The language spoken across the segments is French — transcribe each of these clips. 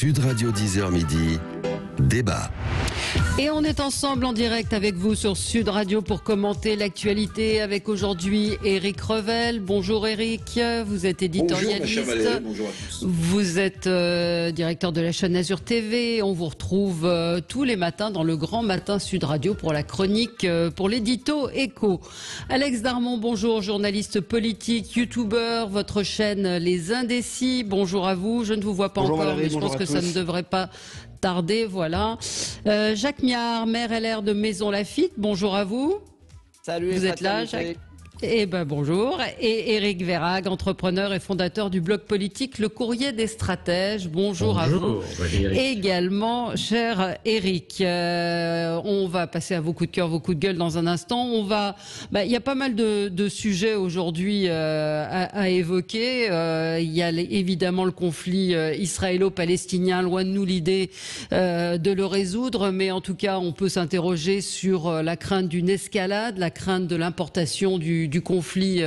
Sud Radio 10h midi, débat. Et on est ensemble en direct avec vous sur Sud Radio pour commenter l'actualité avec aujourd'hui Éric Revel. Bonjour Éric, vous êtes éditorialiste. Bonjour ma chère Valérie, bonjour à tous. Vous êtes directeur de la chaîne Azur TV. On vous retrouve tous les matins dans le Grand Matin Sud Radio pour la chronique, pour l'édito Écho. Alex Darmon, bonjour, journaliste politique, youtubeur, votre chaîne Les Indécis. Bonjour à vous, je ne vous vois pas bonjour encore, Valérie, mais je pense que ça ne devrait pas tarder, voilà. Jacques Miard, maire LR de Maisons-Laffitte, bonjour à vous. Salut. Vous êtes là, Jacques ? Eh ben bonjour. Et Éric Verhaeghe, entrepreneur et fondateur du blog politique Le Courrier des Stratèges. Bonjour à vous. Valérie. Également, cher Éric, on va passer à vos coups de cœur, vos coups de gueule dans un instant. Il y a pas mal de sujets aujourd'hui à évoquer. Il y a évidemment le conflit israélo-palestinien. Loin de nous l'idée de le résoudre, mais en tout cas, on peut s'interroger sur la crainte d'une escalade, la crainte de l'importation du conflit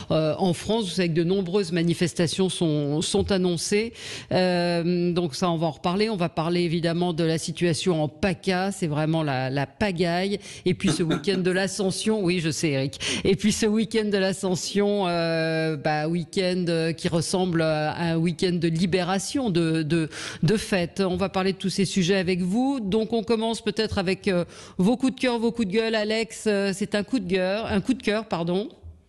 en France. Vous savez que de nombreuses manifestations sont annoncées. Donc ça, on va en reparler. On va parler évidemment de la situation en PACA. C'est vraiment la pagaille. Et puis ce week-end de l'Ascension. Oui, je sais, Eric. Et puis ce week-end de l'Ascension, week-end qui ressemble à un week-end de libération, de fête. On va parler de tous ces sujets avec vous. Donc on commence peut-être avec vos coups de cœur, vos coups de gueule. Alex, c'est un coup de cœur, pardon.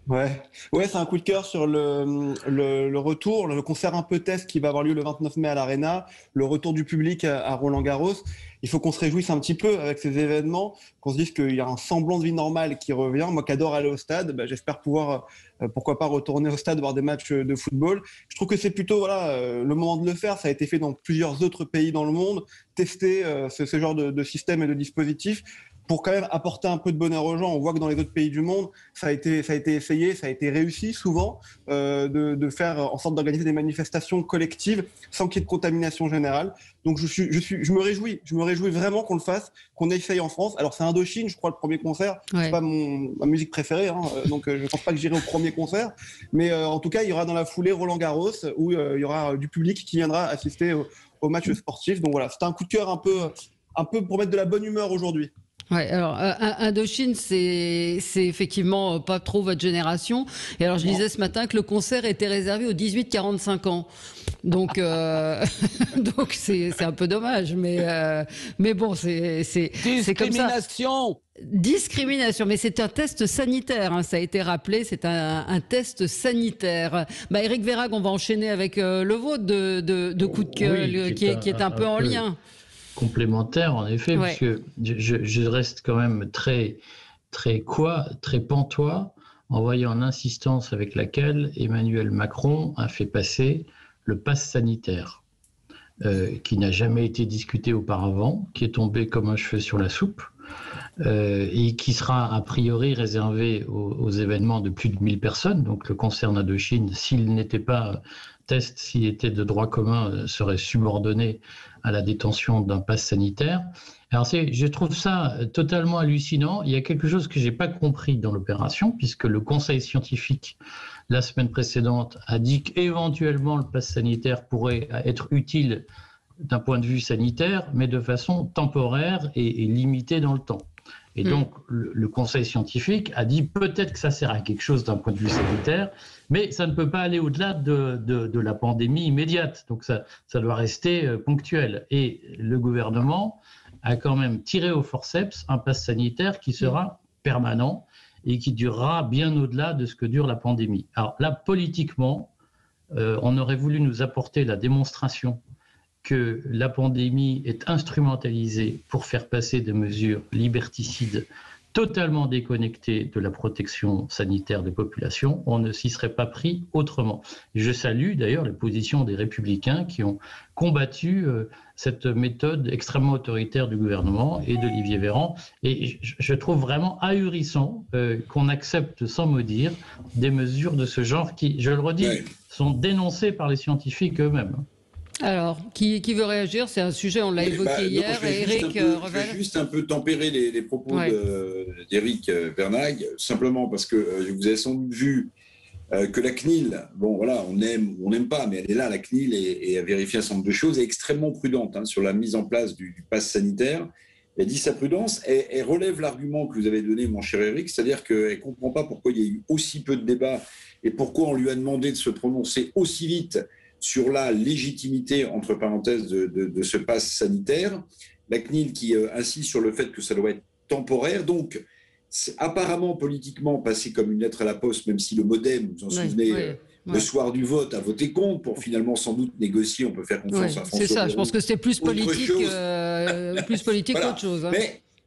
Ouais, c'est un coup de cœur sur le retour, le concert un peu test qui va avoir lieu le 29 mai à l'Arena, le retour du public à Roland-Garros. Il faut qu'on se réjouisse un petit peu avec ces événements, qu'on se dise qu'il y a un semblant de vie normale qui revient. Moi qui adore aller au stade, j'espère pouvoir, pourquoi pas retourner au stade voir des matchs de football. Je trouve que c'est plutôt le moment de le faire. Ça a été fait dans plusieurs autres pays dans le monde, tester ce genre de système et de dispositif, pour quand même apporter un peu de bonheur aux gens. On voit que dans les autres pays du monde, ça a été essayé, ça a été réussi souvent, de faire en sorte d'organiser des manifestations collectives sans qu'il y ait de contamination générale. Donc je me réjouis vraiment qu'on le fasse, qu'on essaye en France. Alors c'est Indochine, je crois, le premier concert. Ouais. C'est pas ma musique préférée, donc je pense pas que j'irai au premier concert. Mais en tout cas, il y aura dans la foulée Roland-Garros où il y aura du public qui viendra assister au match sportif. Donc voilà, c'était un coup de cœur un peu pour mettre de la bonne humeur aujourd'hui. Ouais, alors Indochine, c'est effectivement pas trop votre génération. Et alors je disais ce matin que le concert était réservé aux 18-45 ans. Donc donc c'est un peu dommage, mais bon, c'est comme ça. Discrimination, mais c'est un test sanitaire, ça a été rappelé, c'est un test sanitaire. Éric Verhaeghe, on va enchaîner avec le vôtre de coup de cœur, oui, qui est un peu en lien. Complémentaire, en effet, ouais. Parce que je reste quand même très pantois en voyant l'insistance avec laquelle Emmanuel Macron a fait passer le pass sanitaire, qui n'a jamais été discuté auparavant, qui est tombé comme un cheveu sur la soupe, et qui sera a priori réservé aux événements de plus de 1000 personnes. Donc le concert d'Indochine, s'il n'était pas test, s'il était de droit commun, serait subordonné à la détention d'un pass sanitaire. Alors je trouve ça totalement hallucinant. Il y a quelque chose que j'ai pas compris dans l'opération, puisque le conseil scientifique, la semaine précédente, a dit qu'éventuellement le pass sanitaire pourrait être utile d'un point de vue sanitaire, mais de façon temporaire et limitée dans le temps. Et donc, le conseil scientifique a dit peut-être que ça sert à quelque chose d'un point de vue sanitaire, mais ça ne peut pas aller au-delà de la pandémie immédiate. Donc, ça doit rester ponctuel. Et le gouvernement a quand même tiré au forceps un pass sanitaire qui sera permanent et qui durera bien au-delà de ce que dure la pandémie. Alors là, politiquement, on aurait voulu nous apporter la démonstration que la pandémie est instrumentalisée pour faire passer des mesures liberticides totalement déconnectées de la protection sanitaire des populations. On ne s'y serait pas pris autrement. Je salue d'ailleurs les positions des Républicains qui ont combattu cette méthode extrêmement autoritaire du gouvernement et d'Olivier Véran. Et je trouve vraiment ahurissant qu'on accepte sans mot dire des mesures de ce genre qui, je le redis, sont dénoncées par les scientifiques eux-mêmes. Alors, qui veut réagir? C'est un sujet, on l'a évoqué hier. Éric Revel. Je vais juste un peu tempérer les propos d'Éric Verhaeghe, simplement parce que vous avez sans doute vu que la CNIL, bon voilà, on aime ou on n'aime pas, mais elle est là, la CNIL, et a vérifié un certain nombre de choses, est extrêmement prudente sur la mise en place du pass sanitaire. Elle dit sa prudence, elle relève l'argument que vous avez donné, mon cher Eric, c'est-à-dire qu'elle ne comprend pas pourquoi il y a eu aussi peu de débats et pourquoi on lui a demandé de se prononcer aussi vite sur la légitimité, entre parenthèses, de ce pass sanitaire. La CNIL qui insiste sur le fait que ça doit être temporaire. Donc, c'est apparemment politiquement passé comme une lettre à la poste, même si le MoDem, vous en souvenez, le soir du vote, a voté contre pour finalement sans doute négocier. On peut faire confiance à François C'est ça, je pense que c'était plus politique qu'autre chose. Hein.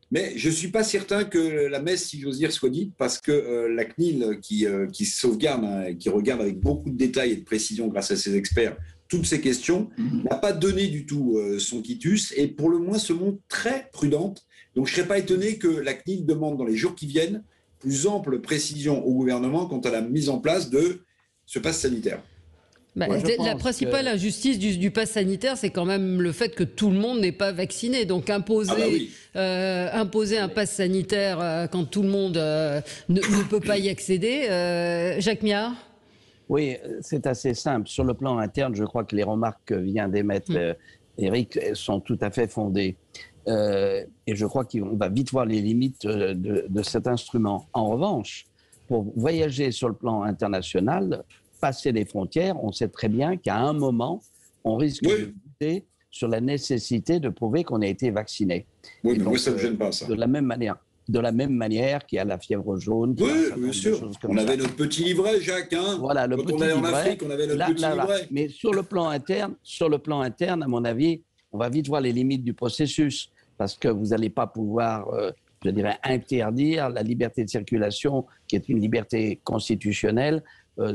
Mais je ne suis pas certain que la messe, si j'ose dire, soit dite, parce que la CNIL, qui sauvegarde, qui regarde avec beaucoup de détails et de précision grâce à ses experts toutes ces questions, n'a pas donné du tout son quitus et pour le moins se montre très prudente. Donc je ne serais pas étonné que la CNIL demande dans les jours qui viennent plus ample précision au gouvernement quant à la mise en place de ce pass sanitaire. La principale injustice du pass sanitaire, c'est quand même le fait que tout le monde n'est pas vacciné. Donc imposer un pass sanitaire quand tout le monde ne peut pas y accéder. Jacques Miard ? Oui, c'est assez simple. Sur le plan interne, je crois que les remarques que vient d'émettre Eric sont tout à fait fondées. Et je crois qu'on va vite voir les limites de cet instrument. En revanche, pour voyager sur le plan international, passer les frontières, on sait très bien qu'à un moment, on risque de buter sur la nécessité de prouver qu'on a été vacciné. Oui, mais moi, ça ne me gêne pas, ça. De la même manière qu'il y a la fièvre jaune. Oui, bien sûr. On avait notre petit livret, Jacques. Hein. Voilà, quand on allait en Afrique, on avait notre petit livret. Mais sur le plan interne, à mon avis, on va vite voir les limites du processus. Parce que vous n'allez pas pouvoir, je dirais, interdire la liberté de circulation, qui est une liberté constitutionnelle,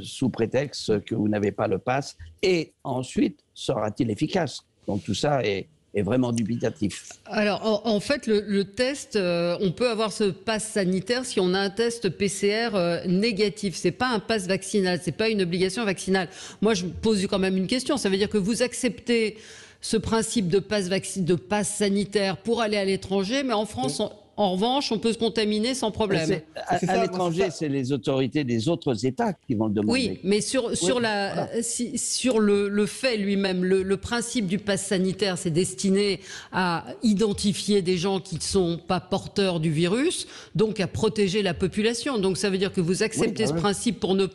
sous prétexte que vous n'avez pas le pass. Et ensuite, sera-t-il efficace ? Donc tout ça est vraiment dubitatif. Alors, en fait, le test, on peut avoir ce pass sanitaire si on a un test PCR négatif. C'est pas un pass vaccinal, c'est pas une obligation vaccinale. Moi, je pose quand même une question. Ça veut dire que vous acceptez ce principe de pass sanitaire pour aller à l'étranger, mais en France, en revanche, on peut se contaminer sans problème. À l'étranger, c'est les autorités des autres États qui vont le demander. Oui, mais sur le fait lui-même, le principe du pass sanitaire, c'est destiné à identifier des gens qui ne sont pas porteurs du virus, donc à protéger la population. Donc ça veut dire que vous acceptez ce principe pour ne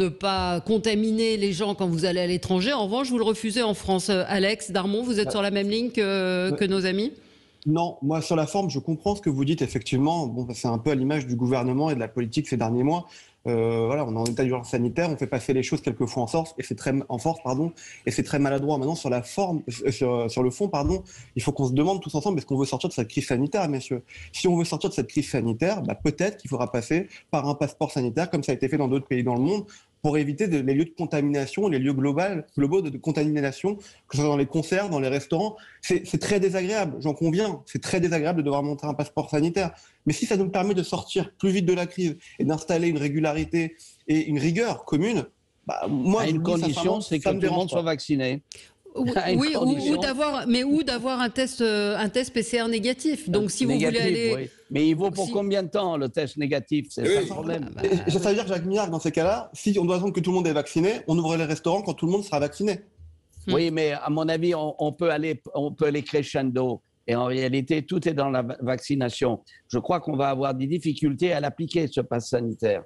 pas contaminer les gens quand vous allez à l'étranger. En revanche, vous le refusez en France. Alex Darmon, vous êtes sur la même ligne que nos amis ? Non, moi sur la forme, je comprends ce que vous dites effectivement. Bon, c'est un peu à l'image du gouvernement et de la politique ces derniers mois. Voilà, on est en état d'urgence sanitaire, on fait passer les choses quelquefois en force et c'est très maladroit. Maintenant sur la forme, sur le fond, il faut qu'on se demande tous ensemble est-ce qu'on veut sortir de cette crise sanitaire, messieurs. Si on veut sortir de cette crise sanitaire, peut-être qu'il faudra passer par un passeport sanitaire comme ça a été fait dans d'autres pays dans le monde, pour éviter les lieux de contamination, les lieux globaux de contamination, que ce soit dans les concerts, dans les restaurants. C'est très désagréable, j'en conviens. C'est très désagréable de devoir montrer un passeport sanitaire. Mais si ça nous permet de sortir plus vite de la crise et d'installer une régularité et une rigueur commune, moi, une condition, c'est que tout le monde soit vacciné. Oui, ou d'avoir un test PCR négatif. Donc, si vous voulez aller... Oui. Mais il vaut pour combien de temps, le test négatif ? C'est ça le problème. Ça veut dire, Jacques Miard, dans ces cas-là, si on doit attendre que tout le monde est vacciné, on ouvre les restaurants quand tout le monde sera vacciné. Oui, mais à mon avis, on peut aller crescendo. Et en réalité, tout est dans la vaccination. Je crois qu'on va avoir des difficultés à l'appliquer, ce pass sanitaire.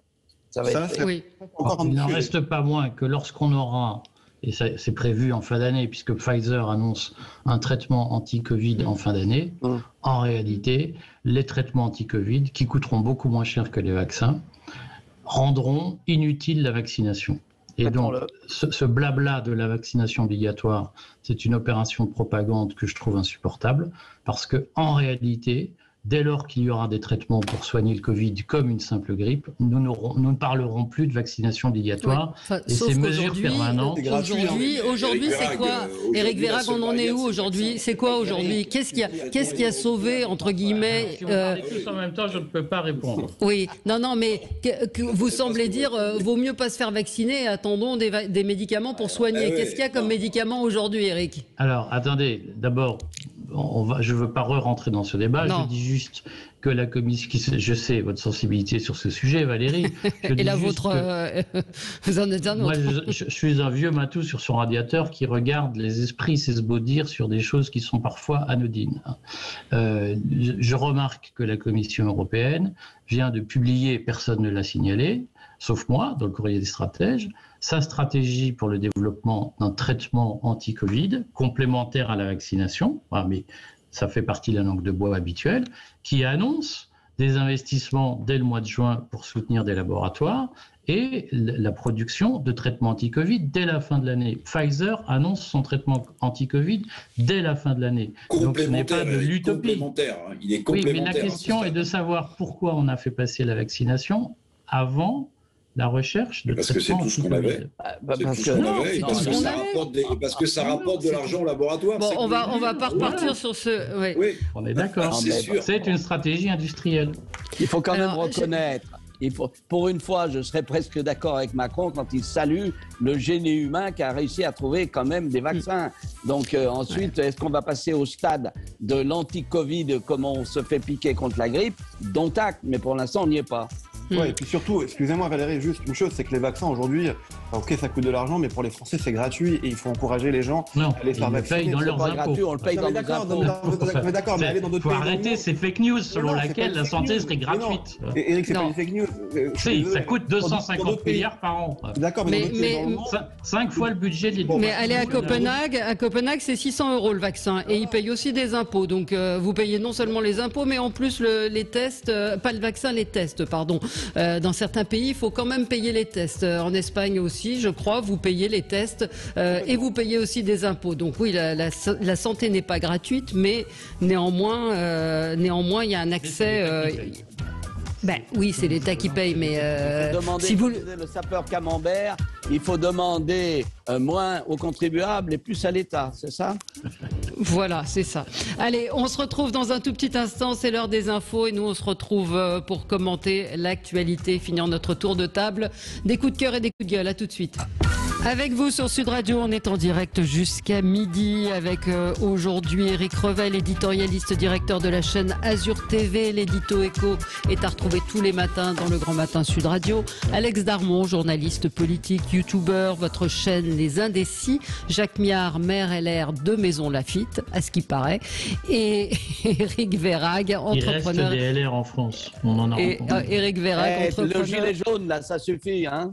Il n'en reste pas moins que lorsqu'on aura... Et c'est prévu en fin d'année, puisque Pfizer annonce un traitement anti-Covid en fin d'année. En réalité, les traitements anti-Covid, qui coûteront beaucoup moins cher que les vaccins, rendront inutile la vaccination. Et donc, ce blabla de la vaccination obligatoire, c'est une opération de propagande que je trouve insupportable, parce qu'en réalité, dès lors qu'il y aura des traitements pour soigner le Covid comme une simple grippe, nous ne parlerons plus de vaccination obligatoire. Oui. Et ces mesures permanentes... Aujourd'hui, c'est quoi Éric Vérac, on en est où aujourd'hui ? C'est quoi aujourd'hui ? Qu'est-ce qui a sauvé, entre guillemets... Si vous parlez tous en même temps, je ne peux pas répondre. Oui, non, mais vous semblez dire, vaut mieux pas se faire vacciner, attendons des médicaments pour soigner. Qu'est-ce qu'il y a comme médicaments aujourd'hui, Éric ? Alors, attendez, d'abord... je ne veux pas rentrer dans ce débat. Non. Je dis juste que la commission, je sais votre sensibilité sur ce sujet, Valérie. Et la vôtre, vous en êtes un autre. Moi, je suis un vieux matou sur son radiateur qui regarde les esprits s'esbaudir sur des choses qui sont parfois anodines. Je remarque que la Commission européenne vient de publier, personne ne l'a signalé, sauf moi, dans le courrier des stratèges, sa stratégie pour le développement d'un traitement anti-Covid, complémentaire à la vaccination, mais ça fait partie de la langue de bois habituelle, qui annonce des investissements dès le mois de juin pour soutenir des laboratoires et la production de traitements anti-Covid dès la fin de l'année. Pfizer annonce son traitement anti-Covid dès la fin de l'année. Donc ce n'est pas de l'utopie. Il est complémentaire. Oui, mais la question est de savoir pourquoi on a fait passer la vaccination avant la recherche de traitement anti-Covid. Parce que ça rapporte de l'argent au laboratoire. Bon, on va pas repartir sur ce... Ouais. Oui, on est d'accord. C'est une stratégie industrielle. Il faut quand même reconnaître... Pour une fois, je serais presque d'accord avec Macron quand il salue le génie humain qui a réussi à trouver quand même des vaccins. Donc ensuite, est-ce qu'on va passer au stade de l'anti-Covid comme on se fait piquer contre la grippe? Dont acte, mais pour l'instant, on n'y est pas. Ouais, et puis surtout, excusez-moi Valérie, juste une chose, c'est que les vaccins aujourd'hui, ok, ça coûte de l'argent, mais pour les Français, c'est gratuit et il faut encourager les gens à les faire vacciner. Ils le payent dans leurs impôts. Gratuit, on le paye dans nos impôts. Mais d'accord, mais allez dans d'autres pays. Il faut arrêter ces fake news selon laquelle la santé serait gratuite. Et Eric, c'est pas une fake news. Si, ça coûte 250 milliards par an. D'accord, mais 5 fois le budget de l'éducation. Mais aller à Copenhague, c'est 600 € le vaccin et ils payent aussi des impôts. Donc vous payez non seulement les impôts, mais en plus les tests, pas le vaccin, les tests, pardon. Dans certains pays, il faut quand même payer les tests. En Espagne aussi, je crois, vous payez les tests et vous payez aussi des impôts. Donc oui, la santé n'est pas gratuite, mais néanmoins, il y a un accès. Ben oui, c'est l'État qui paye, mais si vous le sapeur camembert, il faut demander moins aux contribuables et plus à l'État, c'est ça? Voilà, c'est ça. Allez, on se retrouve dans un tout petit instant, c'est l'heure des infos et nous on se retrouve pour commenter l'actualité, finir notre tour de table. Des coups de cœur et des coups de gueule, à tout de suite. Avec vous sur Sud Radio, on est en direct jusqu'à midi avec aujourd'hui Éric Revel, éditorialiste, directeur de la chaîne Azur TV. L'édito Écho est à retrouver tous les matins dans le Grand Matin Sud Radio. Alex Darmon, journaliste politique, youtubeur, votre chaîne Les Indécis. Jacques Miard, maire LR de Maison Lafitte, à ce qui paraît. Et Éric Verhaeghe, entrepreneur. Il reste des LR en France, on en a rencontré. Éric Verhaeghe, entrepreneur. Le gilet jaune, là, ça suffit, hein.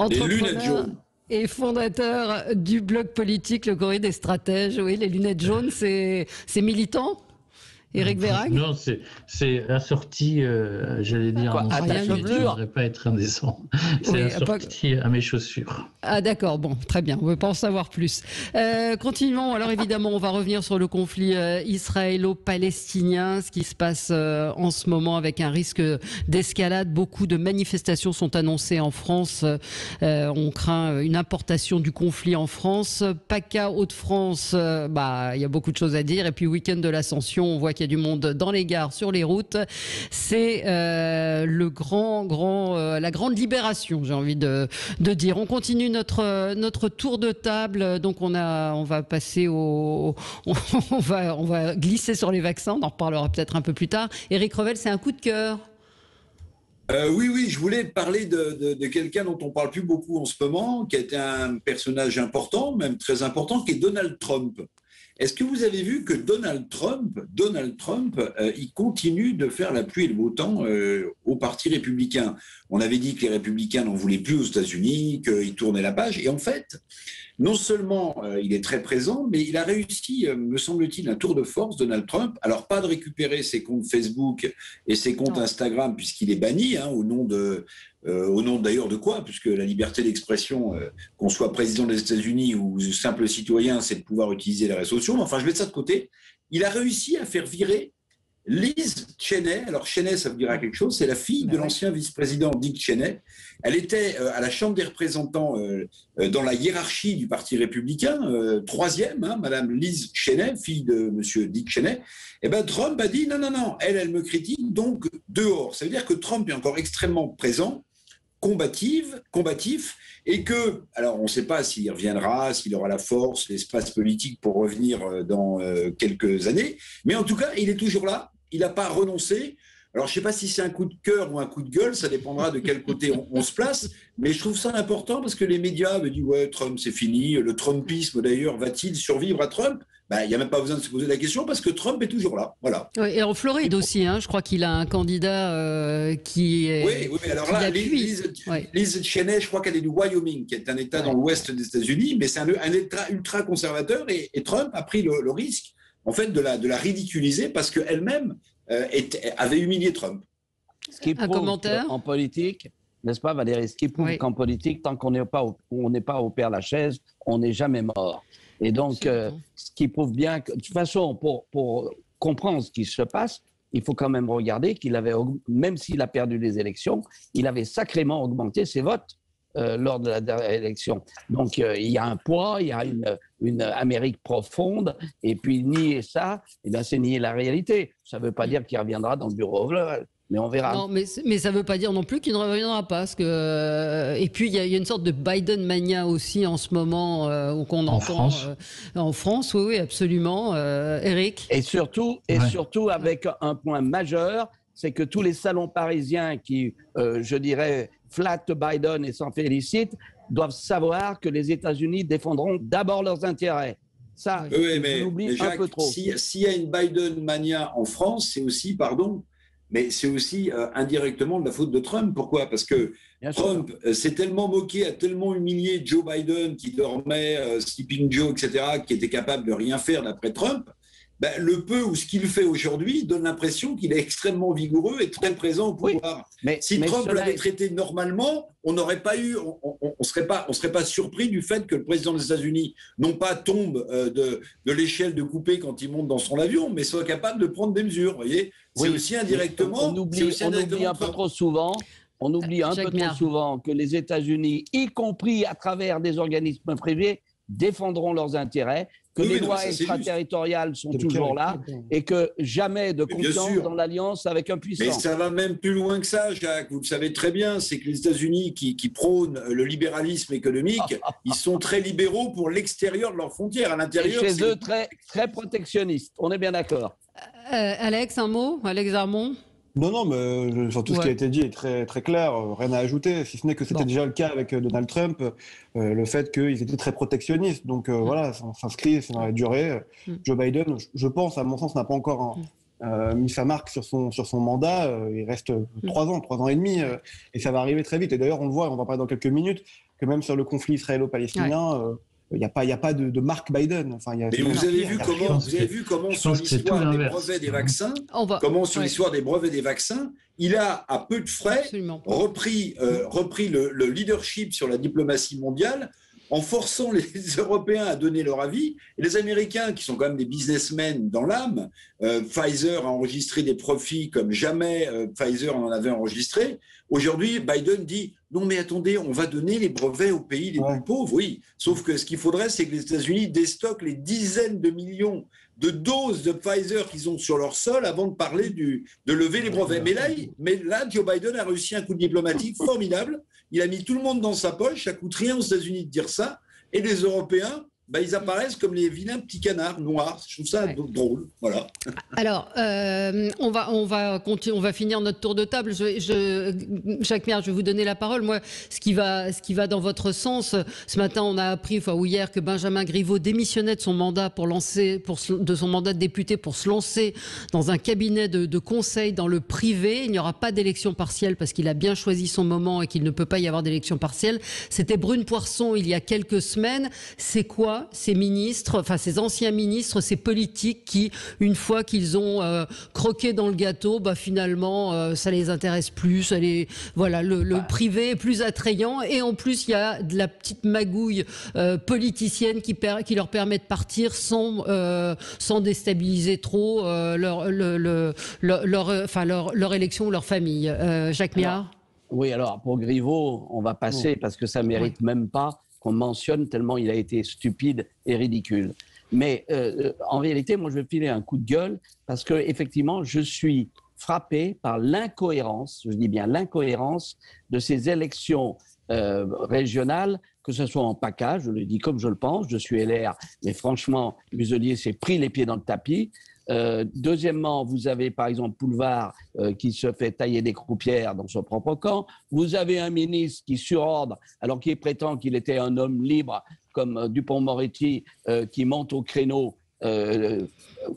Les lunettes jaunes. Et fondateur du blog politique Le Courrier des Stratèges. Oui, les lunettes jaunes, c'est militant, Éric Verhaeghe? Non, c'est assorti, j'allais dire, à mon sac, je ne voudrais pas être indécent. C'est assorti à mes chaussures. Ah d'accord, bon, très bien, on ne veut pas en savoir plus. Continuons, alors évidemment, on va revenir sur le conflit israélo-palestinien, ce qui se passe en ce moment avec un risque d'escalade. Beaucoup de manifestations sont annoncées en France. On craint une importation du conflit en France. PACA Hauts-de-France, il y a beaucoup de choses à dire. Et puis week-end de l'Ascension, on voit qu'il y a du monde dans les gares, sur les routes. C'est la grande libération, j'ai envie de dire. On continue notre tour de table. Donc on va passer on va glisser sur les vaccins. On en reparlera peut-être un peu plus tard. Éric Revel, c'est un coup de cœur. Oui, je voulais parler de quelqu'un dont on parle plus beaucoup en ce moment, qui a été un personnage important, même très important, qui est Donald Trump. Est-ce que vous avez vu que Donald Trump, il continue de faire la pluie et le beau temps au Parti républicain? On avait dit que les républicains n'en voulaient plus aux États-Unis, qu'ils tournaient la page. Et en fait, non seulement il est très présent, mais il a réussi, me semble-t-il, un tour de force, Donald Trump. Alors, pas de récupérer ses comptes Facebook et ses comptes Instagram, puisqu'il est banni, au nom d'ailleurs de quoi? Puisque la liberté d'expression, qu'on soit président des États-Unis ou simple citoyen, c'est de pouvoir utiliser les réseaux sociaux. Mais enfin, je mets ça de côté. Il a réussi à faire virer Liz Cheney. Alors Cheney, ça vous dira quelque chose, c'est la fille de l'ancien vice-président Dick Cheney. Elle était à la Chambre des représentants dans la hiérarchie du Parti républicain, troisième, Madame Liz Cheney, fille de Monsieur Dick Cheney. Et ben Trump a dit non, elle me critique, donc dehors. Ça veut dire que Trump est encore extrêmement présent combatif, et que, alors on ne sait pas s'il reviendra, s'il aura la force, l'espace politique pour revenir dans quelques années, mais en tout cas, il est toujours là, il n'a pas renoncé. Alors, je ne sais pas si c'est un coup de cœur ou un coup de gueule, ça dépendra de quel côté on se place, mais je trouve ça important parce que les médias me disent « ouais, Trump, c'est fini ». Le Trumpisme, d'ailleurs, va-t-il survivre à Trump ? Il n'y a même pas besoin de se poser la question parce que Trump est toujours là. Voilà. Oui, et en Floride aussi, je crois qu'il a un candidat qui est. Oui, mais alors là, Liz Cheney, je crois qu'elle est du Wyoming, qui est un État dans l'ouest des États-Unis, mais c'est un État ultra conservateur et Trump a pris le risque, en fait, de la ridiculiser parce qu'elle-même avait humilié Trump. Ce qui prouve en politique, n'est-ce pas Valérie, ce qui prouve qu'en politique, tant qu'on n'est pas au Père-Lachaise, on n'est jamais mort. Et donc, ce qui prouve bien que, de toute façon, pour comprendre ce qui se passe, il faut quand même regarder qu'il avait, même s'il a perdu les élections, il avait sacrément augmenté ses votes lors de la dernière élection. Donc, il y a un poids, il y a une Amérique profonde, et puis nier ça, c'est nier la réalité. Ça ne veut pas dire qu'il reviendra dans le bureau ovale, mais on verra. Non, mais ça ne veut pas dire non plus qu'il ne reviendra pas. Parce que, et puis, il y a une sorte de Biden-mania aussi en ce moment qu'on entend en France. Oui, absolument. Éric ? Et surtout avec un point majeur, c'est que tous les salons parisiens qui, je dirais, flattent Biden et s'en félicitent, doivent savoir que les États-Unis défendront d'abord leurs intérêts. Ça, on oublie un peu trop. S'il y a une Biden-mania en France, c'est aussi, mais c'est aussi indirectement de la faute de Trump. Pourquoi ? Parce que Trump s'est tellement moqué, a tellement humilié Joe Biden, qui dormait, Sleeping Joe, etc., qui était capable de rien faire d'après Trump. Le peu ou ce qu'il fait aujourd'hui donne l'impression qu'il est extrêmement vigoureux et très présent au pouvoir. Si Trump l'avait traité normalement, on n'aurait pas eu, on serait pas surpris du fait que le président des États-Unis non pas tombe de l'échelle de coupé quand il monte dans son avion, mais soit capable de prendre des mesures. Vous voyez, c'est aussi indirectement. On oublie un peu trop souvent. On oublie un peu trop souvent que les États-Unis, y compris à travers des organismes privés, défendront leurs intérêts, que les lois extraterritoriales sont toujours là et que jamais de confiance dans l'alliance avec un puissant. Mais ça va même plus loin que ça, Jacques. Vous le savez très bien, c'est que les États-Unis qui prônent le libéralisme économique, ils sont très libéraux pour l'extérieur de leurs frontières. À l'intérieur, et chez eux, très, très protectionnistes. On est bien d'accord. Alex, un mot ? Alex Darmon ? Non, mais tout ce qui a été dit est très, très clair, rien à ajouter, si ce n'est que c'était déjà le cas avec Donald Trump, le fait qu'ils étaient très protectionnistes. Donc voilà, ça s'inscrit, c'est dans la durée. Joe Biden, je pense, à mon sens, n'a pas encore mis sa marque sur son mandat. Il reste 3 ans et demi, et ça va arriver très vite. Et d'ailleurs, on le voit, on va parler dans quelques minutes, que même sur le conflit israélo-palestinien, il n'y a pas de marque Biden. Enfin, mais vous avez vu comment sur l'histoire des brevets des vaccins, l'histoire des brevets des vaccins, il a à peu de frais repris le leadership sur la diplomatie mondiale en forçant les Européens à donner leur avis. Et les Américains, qui sont quand même des businessmen dans l'âme, Pfizer a enregistré des profits comme jamais Pfizer en avait enregistré. Aujourd'hui, Biden dit « Non mais attendez, on va donner les brevets aux pays les plus pauvres. » Oui, sauf que ce qu'il faudrait, c'est que les États-Unis déstockent les dizaines de millions de doses de Pfizer qu'ils ont sur leur sol avant de parler de lever les brevets. Mais là, Joe Biden a réussi un coup diplomatique formidable. Il a mis tout le monde dans sa poche. Ça coûte rien aux États-Unis de dire ça. Et les Européens, ils apparaissent comme les vilains petits canards noirs. Je trouve ça drôle. Voilà. Alors, on va finir notre tour de table. Jacques Méard, je vais vous donner la parole. Moi, ce qui va dans votre sens, ce matin, on a appris, ou hier, que Benjamin Griveaux démissionnait de son mandat de son mandat de député pour se lancer dans un cabinet de conseil dans le privé. Il n'y aura pas d'élection partielle parce qu'il a bien choisi son moment et qu'il ne peut pas y avoir d'élection partielle. C'était Brune Poirson il y a quelques semaines. C'est quoi ces ministres, ces anciens ministres, ces politiques qui, une fois qu'ils ont croqué dans le gâteau, finalement, ça les intéresse plus. Le privé est plus attrayant et en plus, il y a de la petite magouille politicienne qui leur permet de partir sans déstabiliser trop leur élection ou leur famille. Jacques Méard ? Oui, alors pour Griveaux, on va passer parce que ça ne mérite même pas qu'on mentionne tellement il a été stupide et ridicule. Mais en réalité, moi, je vais filer un coup de gueule parce que effectivement, je suis frappé par l'incohérence, je dis bien l'incohérence, de ces élections régionales, que ce soit en PACA, je le dis comme je le pense, je suis LR, mais franchement, Muselier s'est pris les pieds dans le tapis. Deuxièmement, vous avez par exemple Poulevard qui se fait tailler des croupières dans son propre camp. Vous avez un ministre qui surordre, alors qu'il prétend qu'il était un homme libre, comme Dupond-Moretti, qui monte au créneau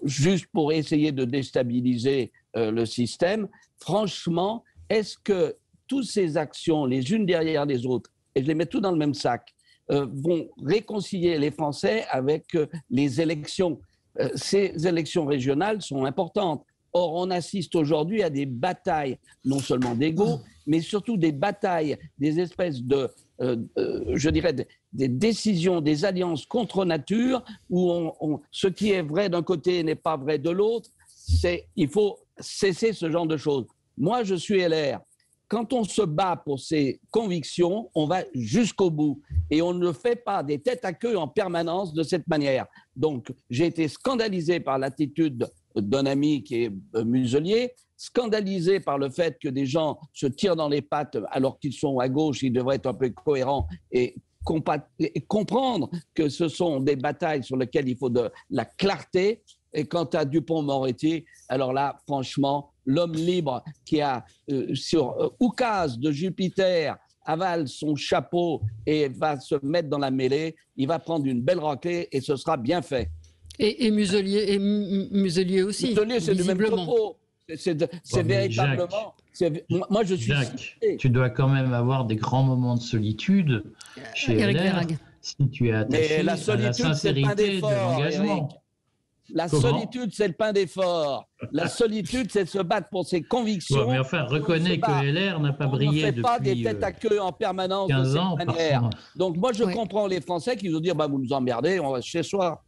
juste pour essayer de déstabiliser le système. Franchement, est-ce que toutes ces actions, les unes derrière les autres, et je les mets tout dans le même sac, vont réconcilier les Français avec les élections? Ces élections régionales sont importantes. Or, on assiste aujourd'hui à des batailles, non seulement d'ego, mais surtout des batailles, des espèces de, je dirais, des décisions, des alliances contre nature, où ce qui est vrai d'un côté n'est pas vrai de l'autre. Il faut cesser ce genre de choses. Moi, je suis LR. Quand on se bat pour ses convictions, on va jusqu'au bout. Et on ne fait pas des têtes à queue en permanence de cette manière. Donc, j'ai été scandalisé par l'attitude d'un ami qui est Muselier, scandalisé par le fait que des gens se tirent dans les pattes alors qu'ils sont à gauche, ils devraient être un peu cohérents et comprendre que ce sont des batailles sur lesquelles il faut de la clarté. Et quant à Dupond-Moretti, alors là, franchement, l'homme libre qui a sur oukase de Jupiter avale son chapeau et va se mettre dans la mêlée, il va prendre une belle raclée et ce sera bien fait. Et Muselier aussi. Muselier, c'est du même propos. C'est véritablement. Moi, je suis. Jacques, tu dois quand même avoir des grands moments de solitude chez Éric LR, Verhaeghe. Si tu es attaché à la sincérité de l'engagement. La solitude, c'est le pain d'effort. La solitude, c'est de se battre pour ses convictions. Ouais, mais enfin, reconnais que LR n'a pas brillé depuis 15 ans. On ne fait pas des têtes à queue en permanence de cette manière. Donc moi, je comprends les Français qui vont dire vous nous emmerdez, on va chez soi.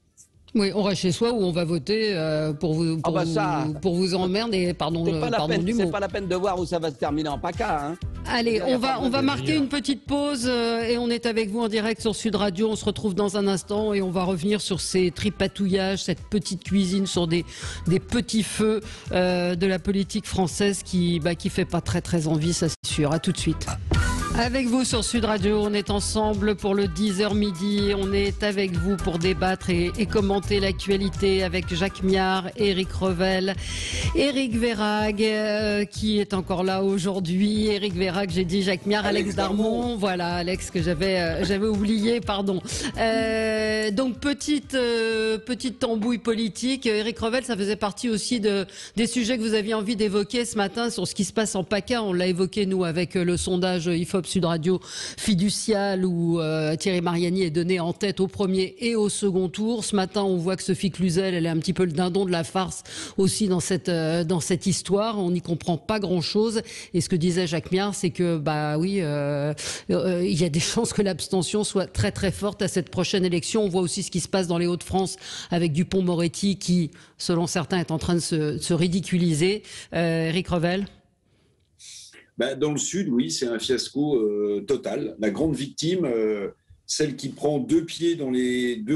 Oui, on reste chez soi ou on va voter pour vous emmerder, pardon du mot. C'est pas la peine de voir où ça va se terminer en PACA. Hein. Allez, on va marquer une petite pause et on est avec vous en direct sur Sud Radio. On se retrouve dans un instant et on va revenir sur ces tripatouillages, cette petite cuisine sur des petits feux de la politique française qui fait pas très très envie, ça c'est sûr. À tout de suite. Avec vous sur Sud Radio, on est ensemble pour le 10h midi. On est avec vous pour débattre et commenter l'actualité avec Jacques Miard, Éric Revel, Éric Verhaeghe qui est encore là aujourd'hui. Éric Verhaeghe, j'ai dit Jacques Miard, Alex Darmon. Voilà, Alex que j'avais oublié, pardon. Donc petite tambouille politique. Éric Revel, ça faisait partie aussi des sujets que vous aviez envie d'évoquer ce matin sur ce qui se passe en PACA. On l'a évoqué nous avec le sondage IFOP Sud Radio fiducial où Thierry Mariani est donné en tête au premier et au second tour. Ce matin, on voit que Sophie Cluzel, elle est un petit peu le dindon de la farce aussi dans cette histoire. On n'y comprend pas grand-chose. Et ce que disait Jacques Miard, c'est que il y a des chances que l'abstention soit très très forte à cette prochaine élection. On voit aussi ce qui se passe dans les Hauts-de-France avec Dupond-Moretti qui, selon certains, est en train de se ridiculiser. Éric Revel. Dans le Sud, oui, c'est un fiasco total. La grande victime, celle qui prend deux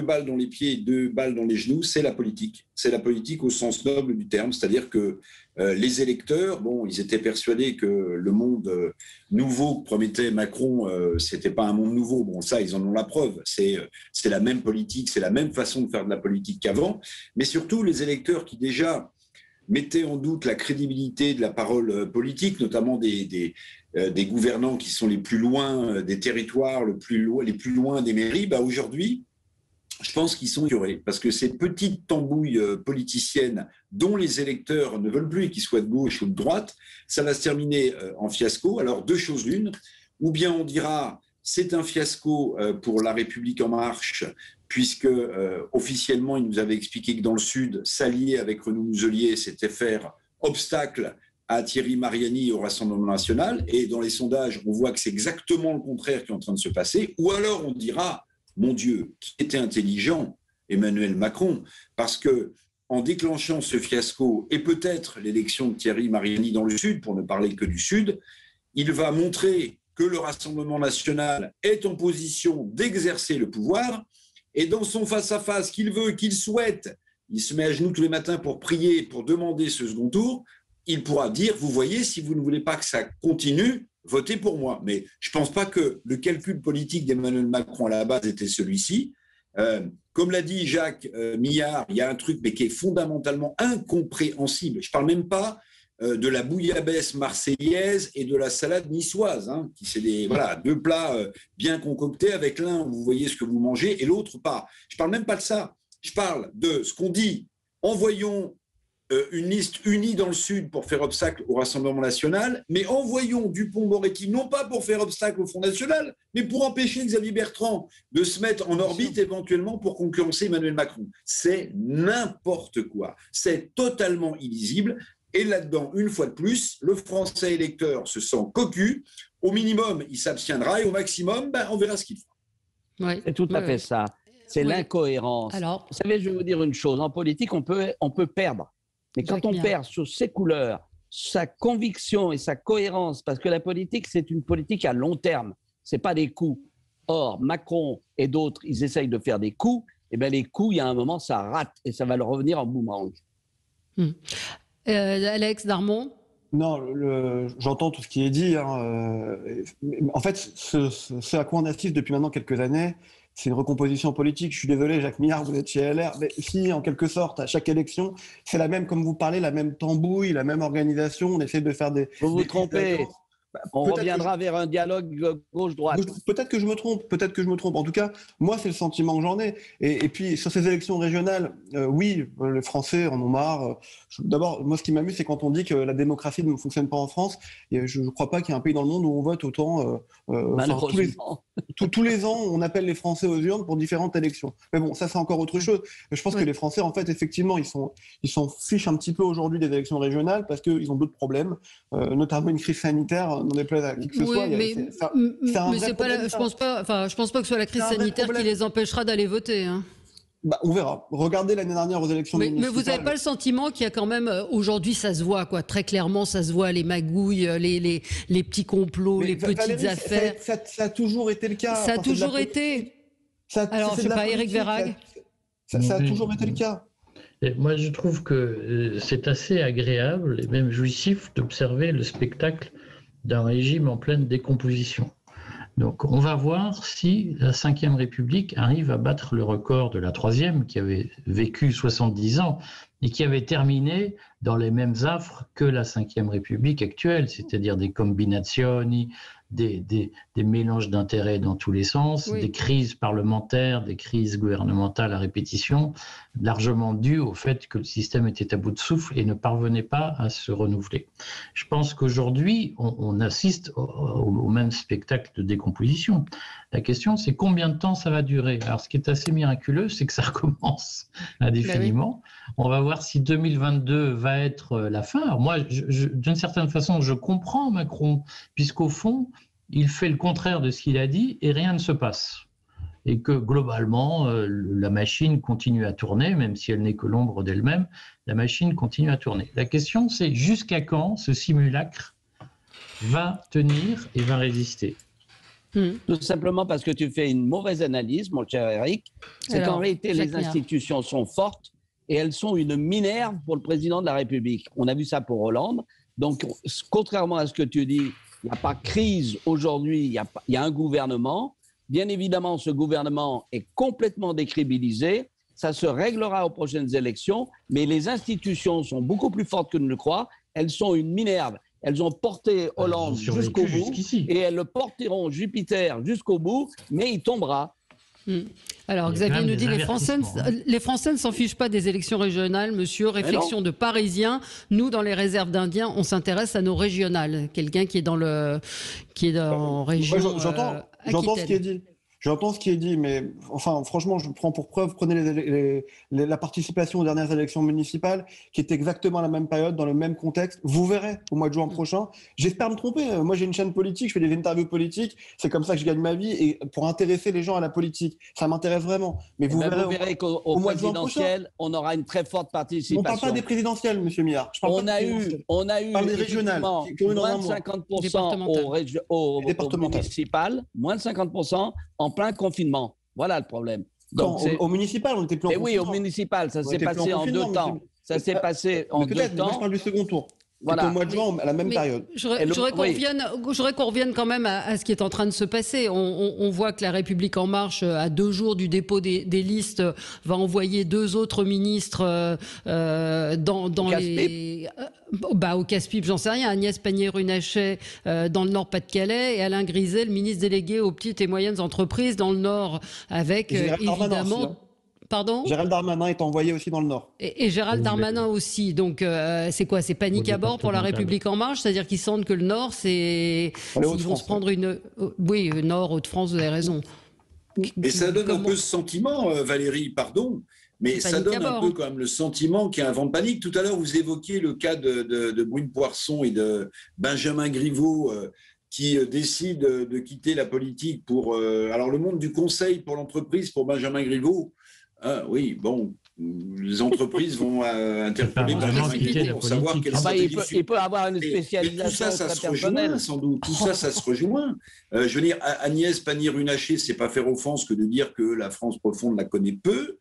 balles dans les pieds et 2 balles dans les genoux, c'est la politique. C'est la politique au sens noble du terme, c'est-à-dire que les électeurs, ils étaient persuadés que le monde nouveau que promettait Macron, c'était pas un monde nouveau. Bon, ça, ils en ont la preuve. C'est la même politique, c'est la même façon de faire de la politique qu'avant. Mais surtout, les électeurs qui déjà mettaient en doute la crédibilité de la parole politique, notamment des gouvernants qui sont les plus loin des territoires, les plus loin des mairies, aujourd'hui, je pense qu'ils sont écœurés. Parce que ces petites tambouilles politiciennes dont les électeurs ne veulent plus, qu'ils soient de gauche ou de droite, ça va se terminer en fiasco. Alors, 2 choses l'une, ou bien on dira c'est un fiasco pour La République En Marche, puisque officiellement, il nous avait expliqué que dans le Sud, s'allier avec Renaud Muselier, c'était faire obstacle à Thierry Mariani et au Rassemblement national. Et dans les sondages, on voit que c'est exactement le contraire qui est en train de se passer. Ou alors on dira, mon Dieu, qui était intelligent, Emmanuel Macron, parce que en déclenchant ce fiasco et peut-être l'élection de Thierry Mariani dans le Sud, pour ne parler que du Sud, il va montrer que le Rassemblement national est en position d'exercer le pouvoir. Et dans son face-à-face qu'il veut, qu'il souhaite, il se met à genoux tous les matins pour prier, pour demander ce second tour. il pourra dire, vous voyez, si vous ne voulez pas que ça continue, votez pour moi. Mais je ne pense pas que le calcul politique d'Emmanuel Macron à la base était celui-ci. Comme l'a dit Jacques Millard, il y a un truc mais qui est fondamentalement incompréhensible. Je ne parle même pas de la bouillabaisse marseillaise et de la salade niçoise, hein, qui c'est deux plats bien concoctés, avec l'un vous voyez ce que vous mangez et l'autre pas. Je ne parle même pas de ça. Je parle de ce qu'on dit, envoyons une liste unie dans le Sud pour faire obstacle au Rassemblement national, mais envoyons Dupond-Moretti, non pas pour faire obstacle au Front national, mais pour empêcher Xavier Bertrand de se mettre en orbite éventuellement pour concurrencer Emmanuel Macron. C'est n'importe quoi. C'est totalement illisible. Et là-dedans, une fois de plus, le Français électeur se sent cocu. Au minimum, il s'abstiendra et au maximum, on verra ce qu'il fera. Oui. C'est tout à fait ça. C'est l'incohérence. Alors, vous savez, je vais vous dire une chose. En politique, on peut perdre. Mais quand on perd sur ses couleurs, sa conviction et sa cohérence, parce que la politique, c'est une politique à long terme. Ce n'est pas des coups. Or, Macron et d'autres, ils essayent de faire des coups. Et bien, les coups, il y a un moment, ça rate et ça va leur revenir en boomerang. Alex Darmon? Non, j'entends tout ce qui est dit. Hein. En fait, ce à quoi on assiste depuis maintenant quelques années, c'est une recomposition politique. Je suis désolé, Jacques Millard, vous êtes chez LR. Mais si, en quelque sorte, à chaque élection, c'est la même, comme vous parlez, la même tambouille, la même organisation. On essaie de faire des... Vous vous trompez. On reviendra vers un dialogue gauche-droite. Peut-être que je me trompe. En tout cas, moi, c'est le sentiment que j'en ai. Et puis, sur ces élections régionales, oui, les Français en ont marre. D'abord, moi, ce qui m'amuse, c'est quand on dit que la démocratie ne fonctionne pas en France. Et je ne crois pas qu'il y ait un pays dans le monde où on vote autant. Tous les ans, on appelle les Français aux urnes pour différentes élections. Mais bon, ça, c'est encore autre chose. Je pense que les Français, en fait, effectivement, ils s'en fichent un petit peu aujourd'hui des élections régionales parce qu'ils ont d'autres problèmes, notamment une crise sanitaire. N'en déplaise à qui que ce soit. Mais c'est pas je pense pas que ce soit la crise sanitaire qui les empêchera d'aller voter. Hein. On verra. Regardez l'année dernière aux élections municipales. Mais vous n'avez pas le sentiment qu'il y a quand même, aujourd'hui, ça se voit, quoi. Très clairement, ça se voit, les magouilles, les petits complots, les petites affaires. Ça a toujours été le cas. Ça a toujours été. Alors, je ne sais pas, Éric Verhaeghe. Ça a toujours été le cas. Et moi, je trouve que c'est assez agréable et même jouissif d'observer le spectacle d'un régime en pleine décomposition. Donc, on va voir si la Ve République arrive à battre le record de la Troisième, qui avait vécu 70 ans et qui avait terminé dans les mêmes affres que la Ve République actuelle, c'est-à-dire des combinazioni, des mélanges d'intérêts dans tous les sens, des crises parlementaires, des crises gouvernementales à répétition, largement dues au fait que le système était à bout de souffle et ne parvenait pas à se renouveler. Je pense qu'aujourd'hui, on assiste au même spectacle de décomposition. La question, c'est combien de temps ça va durer. Alors, ce qui est assez miraculeux, c'est que ça recommence indéfiniment. On va voir si 2022 va être la fin. Alors moi, d'une certaine façon, je comprends Macron, puisqu'au fond, il fait le contraire de ce qu'il a dit et rien ne se passe. Et que globalement, la machine continue à tourner, même si elle n'est que l'ombre d'elle-même, la machine continue à tourner. La question, c'est jusqu'à quand ce simulacre va tenir et va résister ? Tout simplement parce que tu fais une mauvaise analyse, mon cher Éric. C'est qu'en réalité, les institutions sont fortes et elles sont une minerve pour le président de la République. On a vu ça pour Hollande. Donc, contrairement à ce que tu dis, il n'y a pas crise aujourd'hui, il y a un gouvernement. Bien évidemment, ce gouvernement est complètement décrédibilisé. Ça se réglera aux prochaines élections, mais les institutions sont beaucoup plus fortes que nous le croyons. Elles sont une minerve. Elles ont porté Hollande jusqu'au bout et elles le porteront Jupiter jusqu'au bout, mais il tombera. Alors Xavier nous dit les Français ne s'en fichent pas des élections régionales, monsieur. Réflexion de Parisien. Nous, dans les réserves d'Indiens, on s'intéresse à nos régionales. Quelqu'un qui est dans région. J'entends ce qui est dit. J'entends ce qui est dit, mais enfin, franchement, je prends pour preuve, prenez la participation aux dernières élections municipales, qui est exactement à la même période, dans le même contexte. Vous verrez au mois de juin prochain. J'espère me tromper. Moi, j'ai une chaîne politique, je fais des interviews politiques. C'est comme ça que je gagne ma vie et pour intéresser les gens à la politique. Ça m'intéresse vraiment. Mais vous verrez qu'au présidentiel, on aura une très forte participation. On ne parle pas des présidentielles, monsieur Millard. On a eu des régionales, moins de 50% au municipal, moins de 50% en plein confinement. Voilà le problème. Donc, au municipal, on était plus en confinement. Oui, au municipal, ça s'est passé en 2 temps. Ça s'est passé en 2 temps. Moi, je parle du second tour. Voilà. Au mois de juin, à la même période. J'aurais qu'on revienne quand même à ce qui est en train de se passer. On voit que La République En Marche, à 2 jours du dépôt des listes, va envoyer 2 autres ministres au casse-pipe, j'en sais rien. Agnès Pannier-Runacher dans le Nord Pas-de-Calais et Alain Griset, le ministre délégué aux petites et moyennes entreprises dans le Nord, avec évidemment... Pardon ? Gérald Darmanin est envoyé aussi dans le Nord. Et Gérald Darmanin aussi. Donc, c'est quoi ? C'est panique à bord pour La République En Marche ? C'est-à-dire qu'ils sentent que le Nord, c'est... Ils vont se prendre une... Oui, Nord, Hauts-de-France, vous avez raison. Et ça donne un peu ce sentiment, Valérie, pardon, mais ça donne un peu quand même le sentiment qu'il y a un vent de panique. Tout à l'heure, vous évoquiez le cas de Brune Poirson et de Benjamin Griveaux, qui décident de quitter la politique pour... alors, le monde du conseil pour l'entreprise, pour Benjamin Griveaux, oui, bon, les entreprises vont interpeller Benjamin Griveaux pour savoir quelle stratégie... Il peut avoir une spécialisation. Tout ça, ça se rejoint, sans doute. Tout ça, ça se rejoint. Je veux dire, Agnès Pannier-Runacher, c'est pas faire offense que de dire que la France profonde la connaît peu.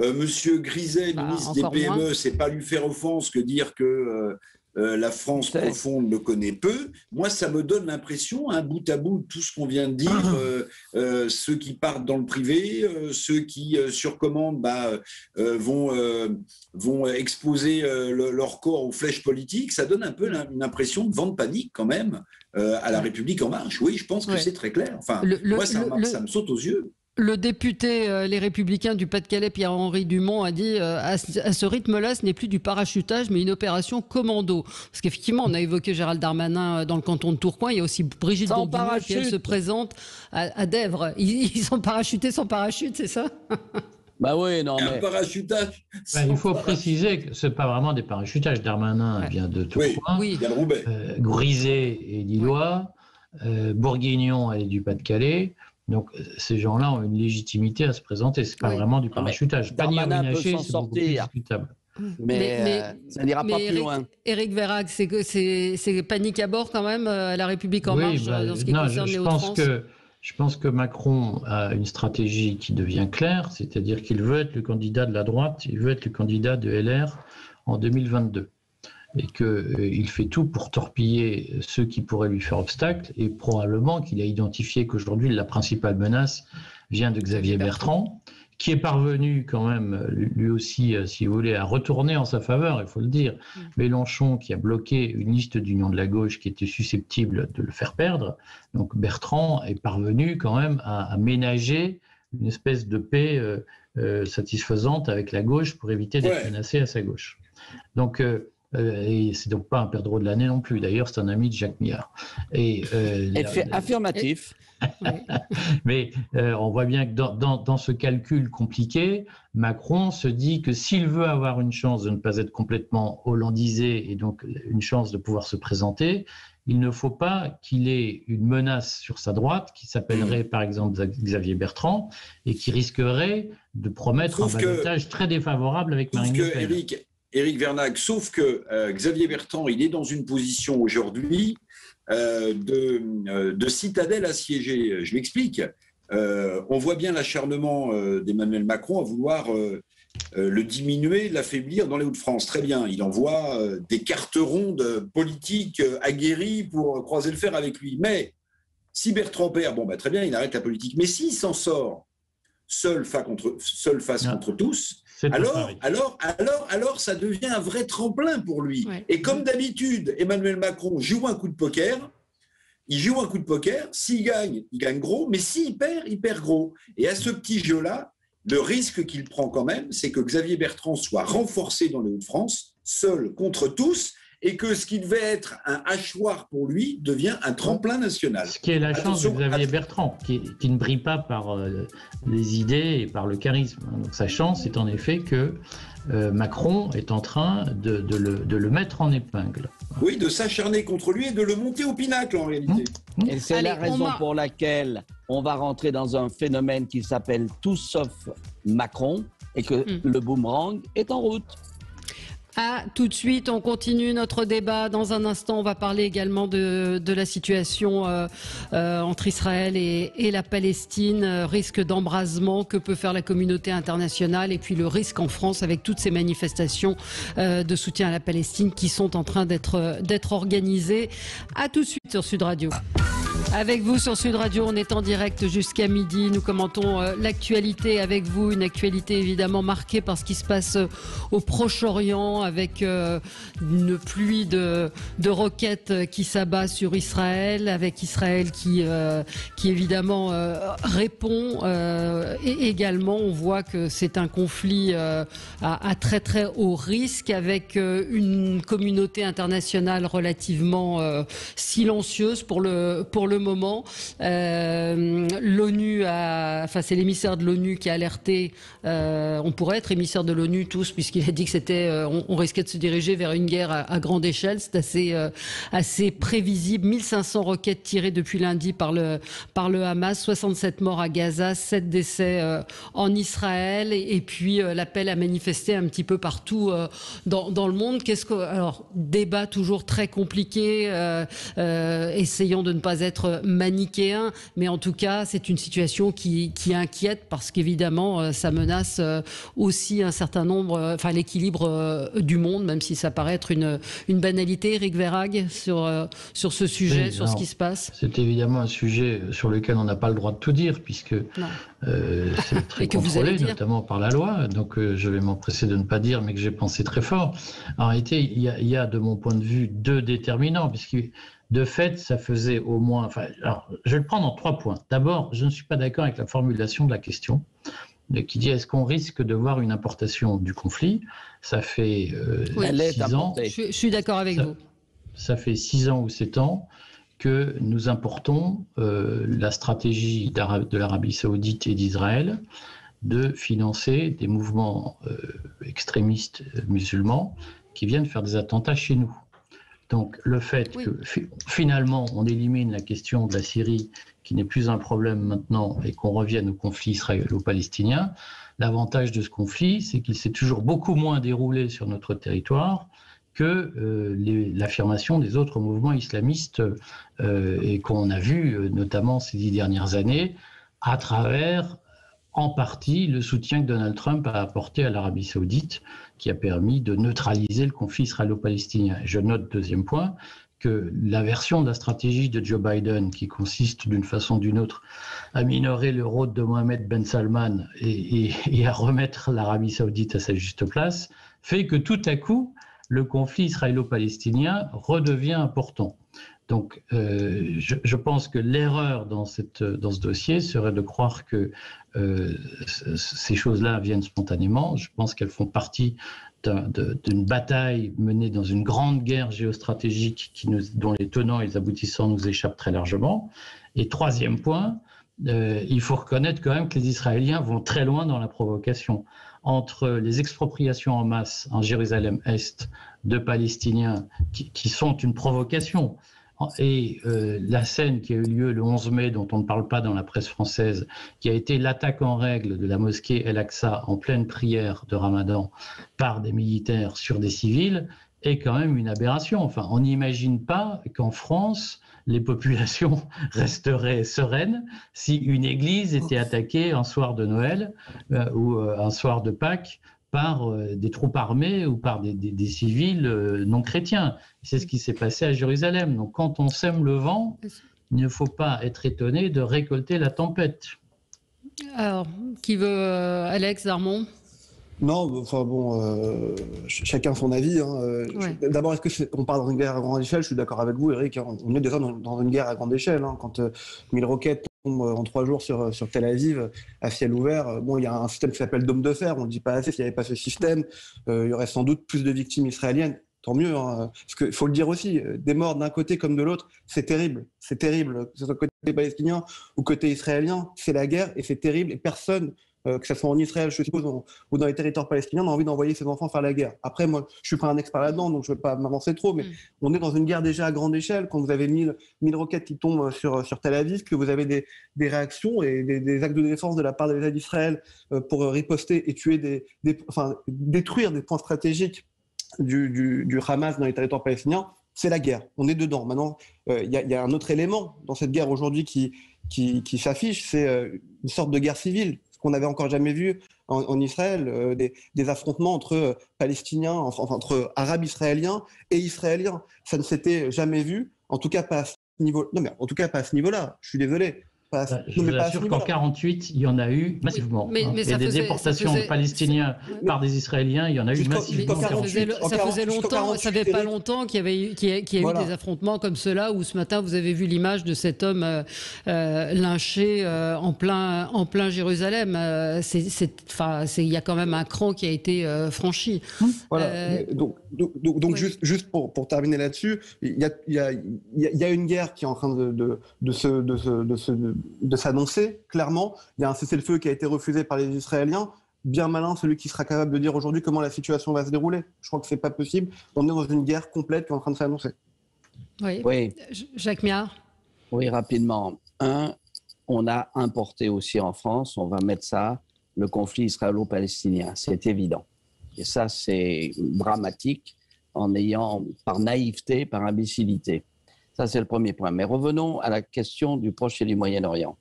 Monsieur Griset, ministre des PME, c'est pas lui faire offense que dire que la France profonde le connaît peu. Moi, ça me donne l'impression, bout à bout de tout ce qu'on vient de dire, ceux qui partent dans le privé, ceux qui surcommandent vont exposer leur corps aux flèches politiques, ça donne un peu une impression de vent de panique quand même à La République En Marche. Oui, je pense que c'est très clair. Enfin, moi, ça me saute aux yeux. Le député Les Républicains du Pas-de-Calais, Pierre-Henri Dumont, a dit à ce rythme-là, ce n'est plus du parachutage, mais une opération commando. Parce qu'effectivement, on a évoqué Gérald Darmanin dans le canton de Tourcoing. Il y a aussi Brigitte Bourguignon qui, elle, se présente à Dèvres. Ils sont parachutés sans parachute, c'est ça ? Bah oui, non, mais... Un parachutage. Il faut préciser que ce n'est pas vraiment des parachutages. Darmanin vient de Tourcoing. Oui, il y a le Roubaix. Griset est lillois. Bourguignon est du Pas-de-Calais. Donc, ces gens-là ont une légitimité à se présenter. Ce n'est pas vraiment du parachutage. Pannier-Runacher, c'est beaucoup plus discutable. Mais ça n'ira pas plus loin. Éric Vérac, c'est panique à bord quand même à La République En Marche dans ce qui concerne les Hauts-de-France. Je pense que Macron a une stratégie qui devient claire, c'est-à-dire qu'il veut être le candidat de la droite, il veut être le candidat de LR en 2022. Et qu'il fait tout pour torpiller ceux qui pourraient lui faire obstacle, et probablement qu'il a identifié qu'aujourd'hui la principale menace vient de Xavier Bertrand, qui est parvenu quand même, lui aussi, si vous voulez, à retourner en sa faveur, il faut le dire. Mélenchon, qui a bloqué une liste d'union de la gauche qui était susceptible de le faire perdre. Donc Bertrand est parvenu quand même à ménager une espèce de paix satisfaisante avec la gauche pour éviter d'être menacé à sa gauche. Donc... et c'est donc pas un perdreau de l'année non plus. D'ailleurs, c'est un ami de Jacques Millard. Affirmatif. Mais on voit bien que dans ce calcul compliqué, Macron se dit que s'il veut avoir une chance de ne pas être complètement hollandisé et donc une chance de pouvoir se présenter, il ne faut pas qu'il ait une menace sur sa droite qui s'appellerait par exemple Xavier Bertrand et qui risquerait de promettre un ballottage très défavorable avec Marine Le Pen. Éric Vernac, sauf que Xavier Bertrand, il est dans une position aujourd'hui de citadelle assiégée. Je m'explique. On voit bien l'acharnement d'Emmanuel Macron à vouloir le diminuer, l'affaiblir dans les Hauts-de-France. Très bien, il envoie des cartes rondes politiques aguerries pour croiser le fer avec lui. Mais si Bertrand perd, très bien, il arrête la politique. Mais s'il s'en sort seul face contre tous, alors, ça devient un vrai tremplin pour lui. Ouais. Et comme d'habitude, Emmanuel Macron joue un coup de poker. S'il gagne, il gagne gros. Mais s'il perd, il perd gros. Et à ce petit jeu-là, le risque qu'il prend quand même, c'est que Xavier Bertrand soit renforcé dans les Hauts-de-France, seul contre tous, et que ce qui devait être un hachoir pour lui devient un tremplin national. Ce qui est la chance de Xavier Bertrand, qui ne brille pas par les idées et par le charisme. Donc sa chance est en effet que Macron est en train de le mettre en épingle. Oui, de s'acharner contre lui et de le monter au pinacle en réalité. Et c'est la raison pour laquelle on va rentrer dans un phénomène qui s'appelle tout sauf Macron et que le boomerang est en route. Ah, tout de suite, on continue notre débat. Dans un instant, on va parler également de la situation entre Israël et la Palestine, risque d'embrasement, que peut faire la communauté internationale, et puis le risque en France avec toutes ces manifestations de soutien à la Palestine qui sont en train d'être organisées. À tout de suite sur Sud Radio. Avec vous sur Sud Radio, on est en direct jusqu'à midi. Nous commentons l'actualité avec vous, une actualité évidemment marquée par ce qui se passe au Proche-Orient, avec une pluie de roquettes qui s'abat sur Israël, avec Israël qui évidemment répond. Et également, on voit que c'est un conflit à très très haut risque, avec une communauté internationale relativement silencieuse pour le moment. L'ONU c'est l'émissaire de l'ONU qui a alerté. On pourrait être émissaire de l'ONU tous, puisqu'il a dit que on risquait de se diriger vers une guerre à grande échelle. C'est assez prévisible. 1500 roquettes tirées depuis lundi par le Hamas, 67 morts à Gaza, 7 décès en Israël, et puis l'appel à manifester un petit peu partout dans le monde. Alors, débat toujours très compliqué. Essayons de ne pas être manichéen, mais en tout cas, c'est une situation qui inquiète, parce qu'évidemment, ça menace aussi un certain nombre, l'équilibre du monde, même si ça paraît être une banalité. Éric Verhaeghe, sur ce sujet, oui, sur ce qui se passe. C'est évidemment un sujet sur lequel on n'a pas le droit de tout dire, puisque c'est très contrôlé, notamment par la loi. Donc, je vais m'empresser de ne pas dire, mais que j'ai pensé très fort. En réalité, il y a, de mon point de vue, deux déterminants, puisque de fait, ça faisait au moins... alors, je vais le prendre en 3 points. D'abord, je ne suis pas d'accord avec la formulation de la question, qui dit est-ce qu'on risque de voir une importation du conflit. Ça fait 6 ans... Je suis d'accord avec vous. Ça fait 6 ans ou 7 ans que nous importons la stratégie de l'Arabie Saoudite et d'Israël de financer des mouvements extrémistes musulmans qui viennent faire des attentats chez nous. Donc le fait que finalement on élimine la question de la Syrie, qui n'est plus un problème maintenant, et qu'on revienne au conflit israélo-palestinien, l'avantage de ce conflit, c'est qu'il s'est toujours beaucoup moins déroulé sur notre territoire que l'affirmation des autres mouvements islamistes, et qu'on a vu notamment ces 10 dernières années à travers en partie le soutien que Donald Trump a apporté à l'Arabie Saoudite, qui a permis de neutraliser le conflit israélo-palestinien. Je note, deuxième point, que la version de la stratégie de Joe Biden, qui consiste d'une façon ou d'une autre à minorer le rôle de Mohamed Ben Salman et à remettre l'Arabie Saoudite à sa juste place, fait que tout à coup, le conflit israélo-palestinien redevient important. Donc, je pense que l'erreur dans ce dossier serait de croire que ces choses-là viennent spontanément. Je pense qu'elles font partie d'une bataille menée dans une grande guerre géostratégique dont les tenants et les aboutissants nous échappent très largement. Et troisième point, il faut reconnaître quand même que les Israéliens vont très loin dans la provocation. Entre les expropriations en masse en Jérusalem-Est de Palestiniens qui sont une provocation, et la scène qui a eu lieu le 11 mai, dont on ne parle pas dans la presse française, qui a été l'attaque en règle de la mosquée El-Aqsa en pleine prière de Ramadan par des militaires sur des civils, est quand même une aberration. Enfin, on n'imagine pas qu'en France, les populations resteraient sereines si une église était attaquée un soir de Noël ou un soir de Pâques par des troupes armées ou par des civils non chrétiens. C'est ce qui s'est passé à Jérusalem. Donc quand on sème le vent, il ne faut pas être étonné de récolter la tempête. Alors, qui veut Alex Darmon ? Non, enfin bon, chacun son avis. Hein. D'abord, est-ce qu'on parle d'une guerre à grande échelle ? Je suis d'accord avec vous, Eric. On est déjà dans une guerre à grande échelle. Hein. Quand 1000 roquettes tombent en 3 jours sur Tel Aviv, à ciel ouvert, bon, il y a un système qui s'appelle Dôme de fer. On ne dit pas assez. S'il n'y avait pas ce système, il y aurait sans doute plus de victimes israéliennes. Tant mieux. Hein. Parce qu'il faut le dire aussi, des morts d'un côté comme de l'autre, c'est terrible. C'est terrible. Que ce soit côté palestinien ou côté israélien, c'est la guerre et c'est terrible. Et personne... que ce soit en Israël, je suppose, ou dans les territoires palestiniens, on a envie d'envoyer ses enfants faire la guerre. Après, moi, je ne suis pas un expert là-dedans, donc je ne vais pas m'avancer trop, mais on est dans une guerre déjà à grande échelle. Quand vous avez 1000 roquettes qui tombent sur Tel Aviv, que vous avez des réactions et des actes de défense de la part de l'État d'Israël pour riposter et tuer détruire des points stratégiques du Hamas dans les territoires palestiniens, c'est la guerre. On est dedans. Maintenant, il y a un autre élément dans cette guerre aujourd'hui qui s'affiche, c'est une sorte de guerre civile, ce qu'on n'avait encore jamais vu en Israël, des affrontements entre Palestiniens, enfin, entre Arabes israéliens et Israéliens. Ça ne s'était jamais vu, en tout cas pas à ce niveau. Non, mais en tout cas pas à ce niveau-là. Je suis désolé. Je vous assure qu'en 1948, il y en a eu massivement. Mais et des déportations de Palestiniens par des Israéliens, il y en a eu massivement. Ça faisait longtemps, ça fait pas longtemps qu'il y a eu des affrontements comme cela, où ce matin vous avez vu l'image de cet homme lynché en plein Jérusalem. Il y a quand même un cran qui a été franchi. Voilà. Donc oui. juste pour terminer là-dessus, il y a une guerre qui est en train de s'annoncer, clairement. Il y a un cessez-le-feu qui a été refusé par les Israéliens. Bien malin celui qui sera capable de dire aujourd'hui comment la situation va se dérouler. Je crois que c'est pas possible. On est dans une guerre complète qui est en train de s'annoncer. Oui. Jacques Miard. Oui, rapidement. On a importé aussi en France, on va mettre ça, le conflit israélo-palestinien. C'est évident. Et ça, c'est dramatique par naïveté, par imbécilité. Ça, c'est le premier point. Mais revenons à la question du Proche et du Moyen-Orient.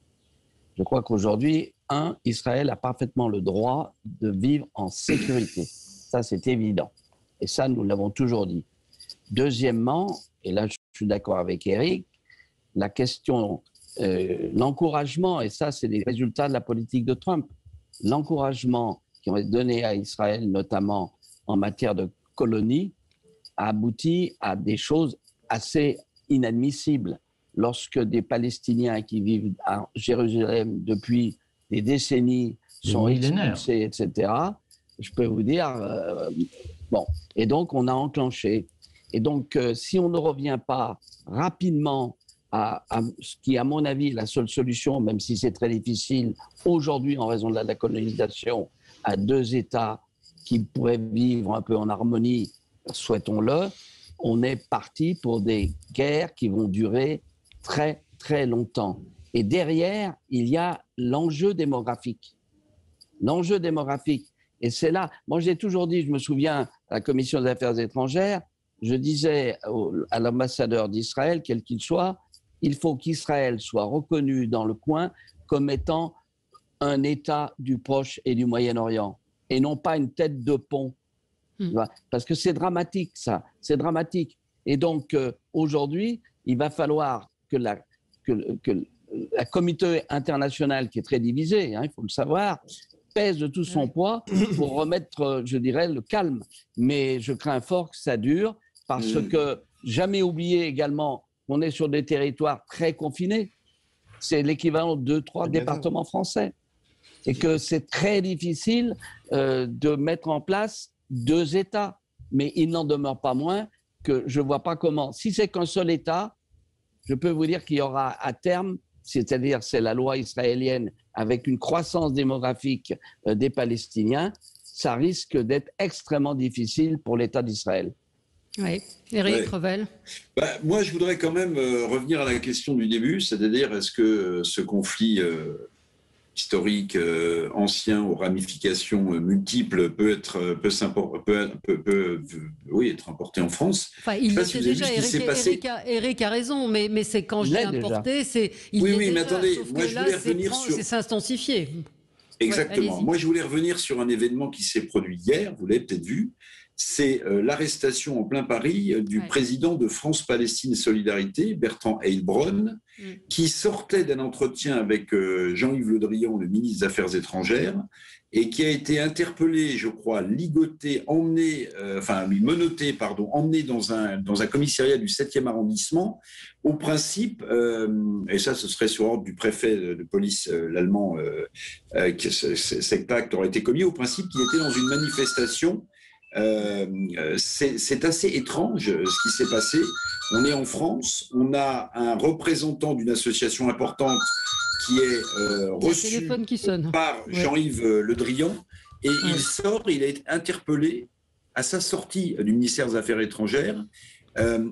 Je crois qu'aujourd'hui, Israël a parfaitement le droit de vivre en sécurité. Ça, c'est évident. Et ça, nous l'avons toujours dit. Deuxièmement, et là, je suis d'accord avec Eric, la question, l'encouragement, et ça, c'est les résultats de la politique de Trump, l'encouragement qui ont été donnés à Israël, notamment en matière de colonies, a abouti à des choses assez inadmissible lorsque des Palestiniens qui vivent à Jérusalem depuis des décennies sont expulsés, etc. Je peux vous dire, bon. Et donc, on a enclenché. Et donc, si on ne revient pas rapidement à ce qui, à mon avis, est la seule solution, même si c'est très difficile aujourd'hui en raison de la colonisation, à deux États qui pourraient vivre un peu en harmonie, souhaitons-le, on est parti pour des guerres qui vont durer très, très longtemps. Et derrière, il y a l'enjeu démographique. L'enjeu démographique. Et c'est là, moi j'ai toujours dit, je me souviens, à la Commission des Affaires étrangères, je disais à l'ambassadeur d'Israël, quel qu'il soit, il faut qu'Israël soit reconnu dans le coin comme étant un État du Proche et du Moyen-Orient, et non pas une tête de pont. Parce que c'est dramatique, ça. C'est dramatique. Et donc, aujourd'hui, il va falloir que la communauté internationale, qui est très divisée, il faut le savoir, pèse de tout son poids pour remettre, je dirais, le calme. Mais je crains fort que ça dure, parce que jamais oublier également qu'on est sur des territoires très confinés. C'est l'équivalent de 2-3 départements français. Et que c'est très difficile de mettre en place deux États, mais il n'en demeure pas moins que je ne vois pas comment. Si c'est qu'un seul État, je peux vous dire qu'il y aura à terme, c'est-à-dire c'est la loi israélienne avec une croissance démographique des Palestiniens, ça risque d'être extrêmement difficile pour l'État d'Israël. Oui, Éric Revel. Moi, je voudrais quand même revenir à la question du début, c'est-à-dire est-ce que ce conflit historique, ancien, aux ramifications multiples, peut être importé en France. Enfin, il l'était déjà, Éric a raison, mais c'est quand je dis importé, c'est... Oui, mais attendez, moi je voulais revenir sur... C'est s'intensifier. Exactement. Moi je voulais revenir sur un événement qui s'est produit hier, vous l'avez peut-être vu, c'est l'arrestation en plein Paris du président de France-Palestine Solidarité, Bertrand Heilbronn, qui sortait d'un entretien avec Jean-Yves Le Drian, le ministre des Affaires étrangères, et qui a été interpellé, je crois, ligoté, emmené dans un commissariat du 7e arrondissement, au principe, et ça ce serait sur ordre du préfet de police l'allemand, que cet acte aurait été commis, au principe qu'il était dans une manifestation. C'est assez étrange ce qui s'est passé. On est en France, on a un représentant d'une association importante qui est reçu par Jean-Yves Le Drian, et il sort, il est interpellé à sa sortie du ministère des Affaires étrangères.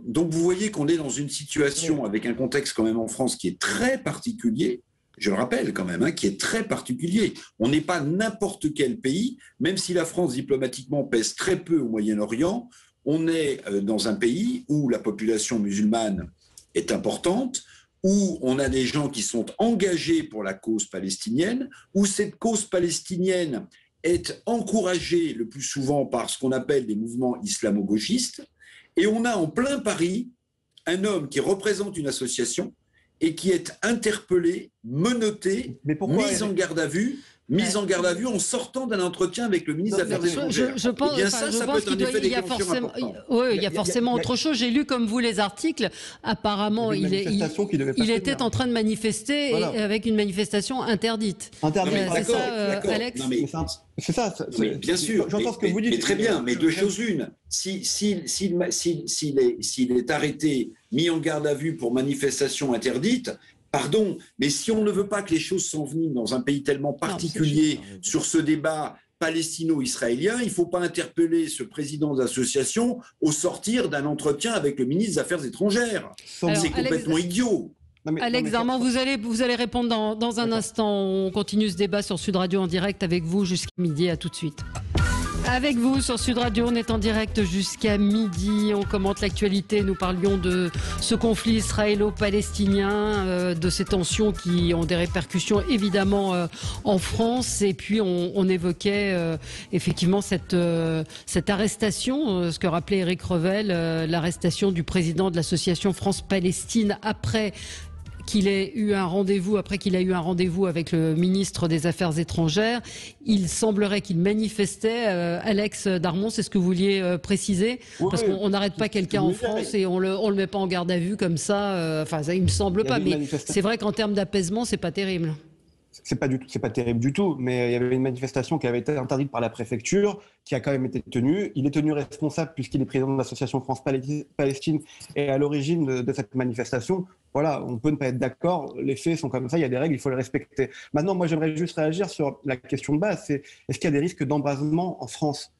Donc vous voyez qu'on est dans une situation avec un contexte quand même en France qui est très particulier. Je le rappelle quand même, qui est très particulier. On n'est pas n'importe quel pays, même si la France diplomatiquement pèse très peu au Moyen-Orient, on est dans un pays où la population musulmane est importante, où on a des gens qui sont engagés pour la cause palestinienne, où cette cause palestinienne est encouragée le plus souvent par ce qu'on appelle des mouvements islamo-gauchistes, et on a en plein Paris un homme qui représente une association et qui est interpellé, menotté, mis en garde à vue en sortant d'un entretien avec le ministre des Affaires étrangères. Je pense, eh bien ça peut être un effet déclencheur important. Oui, il y a forcément autre chose. J'ai lu comme vous les articles. Apparemment, il était en train de manifester avec une manifestation interdite. C'est ça, Alex. C'est ça. Oui, bien sûr. J'entends ce que vous dites. Mais très bien. Mais deux choses une. S'il est arrêté, mis en garde à vue pour manifestation interdite, pardon, mais si on ne veut pas que les choses s'enveniment dans un pays tellement particulier sur ce débat palestino-israélien, il ne faut pas interpeller ce président d'association au sortir d'un entretien avec le ministre des Affaires étrangères. C'est complètement idiot. Alex Darman, vous allez répondre dans un instant. On continue ce débat sur Sud Radio en direct avec vous jusqu'à midi. À tout de suite. Avec vous sur Sud Radio, on est en direct jusqu'à midi. On commente l'actualité. Nous parlions de ce conflit israélo-palestinien, de ces tensions qui ont des répercussions évidemment en France. Et puis on évoquait effectivement cette arrestation, ce que rappelait Éric Revel, l'arrestation du président de l'association France-Palestine après qu'il a eu un rendez-vous avec le ministre des Affaires étrangères. Il semblerait qu'il manifestait. Alex Darman, c'est ce que vous vouliez préciser? Parce qu'on n'arrête pas quelqu'un en France et on le met pas en garde à vue comme ça. Ça, il me semble pas. Mais c'est vrai qu'en termes d'apaisement, c'est pas terrible. C'est pas terrible du tout, mais il y avait une manifestation qui avait été interdite par la préfecture, qui a quand même été tenue. Il est tenu responsable puisqu'il est président de l'association France-Palestine et à l'origine de cette manifestation. Voilà, on peut ne pas être d'accord, les faits sont comme ça, il y a des règles, il faut les respecter. Maintenant, moi j'aimerais juste réagir sur la question de base, c'est est-ce qu'il y a des risques d'embrasement en France?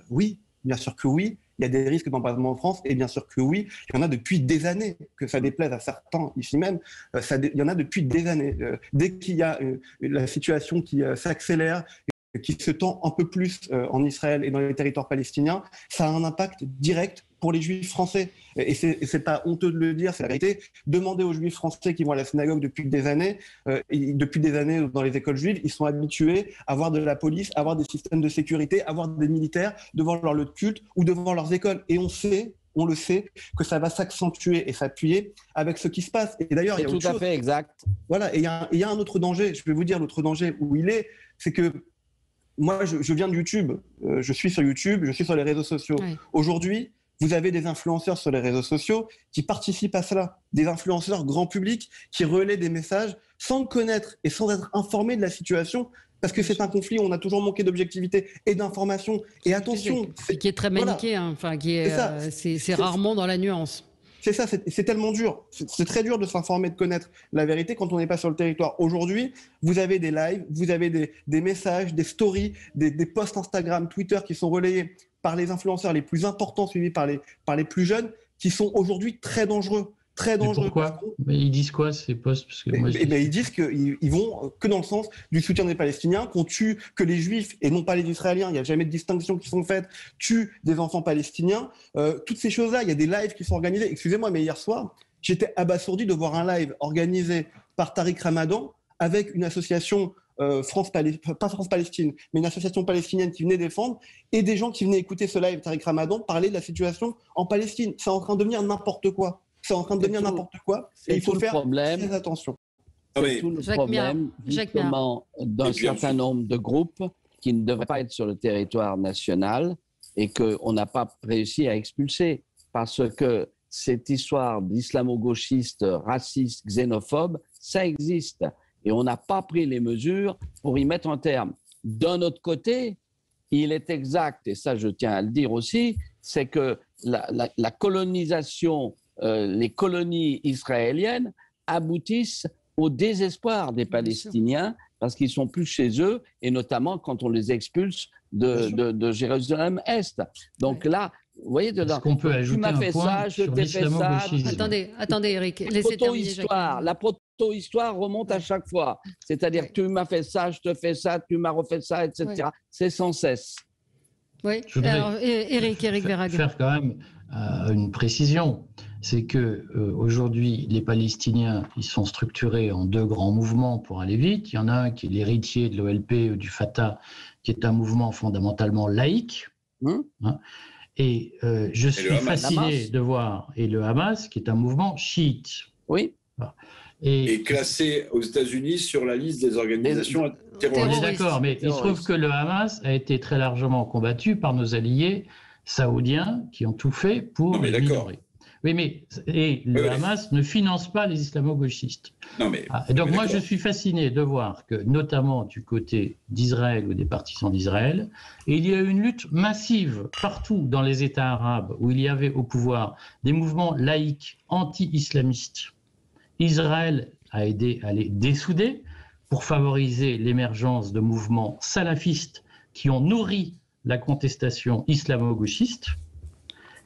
Oui, bien sûr que oui. Il y a des risques d'embrasement en France, et bien sûr que oui, il y en a depuis des années, que ça déplaise à certains ici même, il y en a depuis des années. Dès qu'il y a la situation qui s'accélère, qui se tend un peu plus en Israël et dans les territoires palestiniens, ça a un impact direct pour les juifs français. Et c'est pas honteux de le dire, c'est la vérité. Demandez aux juifs français qui vont à la synagogue depuis des années dans les écoles juives, ils sont habitués à voir de la police, à voir des systèmes de sécurité, à voir des militaires devant leur lieu de culte ou devant leurs écoles. Et on le sait, que ça va s'accentuer et s'appuyer avec ce qui se passe. Et d'ailleurs, il y a autre chose. Tout à fait exact. Voilà, et il y a un autre danger, je vais vous dire l'autre danger où il est, c'est que moi, je viens de YouTube, je suis sur YouTube, je suis sur les réseaux sociaux. Oui. Aujourd'hui, vous avez des influenceurs sur les réseaux sociaux qui participent à cela, des influenceurs grand public qui relaient des messages sans connaître et sans être informés de la situation, parce que c'est un conflit où on a toujours manqué d'objectivité et d'information. Et attention, qui est très manichéen, c'est rarement dans la nuance. C'est ça, c'est tellement dur. C'est très dur de s'informer, de connaître la vérité quand on n'est pas sur le territoire. Aujourd'hui, vous avez des lives, vous avez des messages, des stories, des posts Instagram, Twitter qui sont relayés par les influenceurs les plus importants, suivis par les plus jeunes, qui sont aujourd'hui très dangereux. Très dangereux. Mais pourquoi? Mais ils disent quoi, ces posts? Parce que moi, ils disent qu'ils vont que dans le sens du soutien des Palestiniens, que les Juifs, et non pas les Israéliens, il n'y a jamais de distinction qui sont faites, tuent des enfants palestiniens. Toutes ces choses-là, il y a des lives qui sont organisés. Excusez-moi, mais hier soir, j'étais abasourdi de voir un live organisé par Tariq Ramadan avec une association pas France-Palestine, mais une association palestinienne qui venait défendre, et des gens qui venaient écouter ce live, Tariq Ramadan, parler de la situation en Palestine. C'est en train de devenir n'importe quoi. C'est en train de devenir n'importe quoi, et il faut faire très attention. C'est tout le problème, justement, d'un certain nombre de groupes qui ne devraient pas être sur le territoire national et qu'on n'a pas réussi à expulser, parce que cette histoire d'islamo-gauchistes, racistes, xénophobes, ça existe. Et on n'a pas pris les mesures pour y mettre un terme. D'un autre côté, il est exact, et ça je tiens à le dire aussi, c'est que la colonisation, les colonies israéliennes aboutissent au désespoir des Palestiniens parce qu'ils sont plus chez eux, et notamment quand on les expulse de Jérusalem-Est. Donc là, vous voyez, qu'on peut ajouter tu m'as fait ça, je t'ai fait ça. Attendez, Eric, laissez terminer. La proto-histoire remonte à chaque fois. C'est-à-dire, tu m'as fait ça, je te fais ça, tu m'as refait ça, etc. C'est sans cesse. Oui. Je voudrais Alors, Éric Verhaeghe. faire quand même une précision. C'est que aujourd'hui, les Palestiniens, ils sont structurés en 2 grands mouvements pour aller vite. Il y en a un qui est l'héritier de l'OLP ou du Fatah, qui est un mouvement fondamentalement laïque. Et je suis fasciné de voir, et le Hamas, qui est un mouvement chiite. Oui. Et classé aux États-Unis sur la liste des organisations terroristes. On est d'accord, mais il se trouve que le Hamas a été très largement combattu par nos alliés saoudiens qui ont tout fait pour le minorer. Oui, mais le Hamas ne finance pas les islamo-gauchistes. Donc moi, je suis fasciné de voir que, notamment du côté d'Israël ou des partisans d'Israël, il y a une lutte massive partout dans les États arabes où il y avait au pouvoir des mouvements laïques anti-islamistes. Israël a aidé à les dessouder pour favoriser l'émergence de mouvements salafistes qui ont nourri la contestation islamo-gauchiste.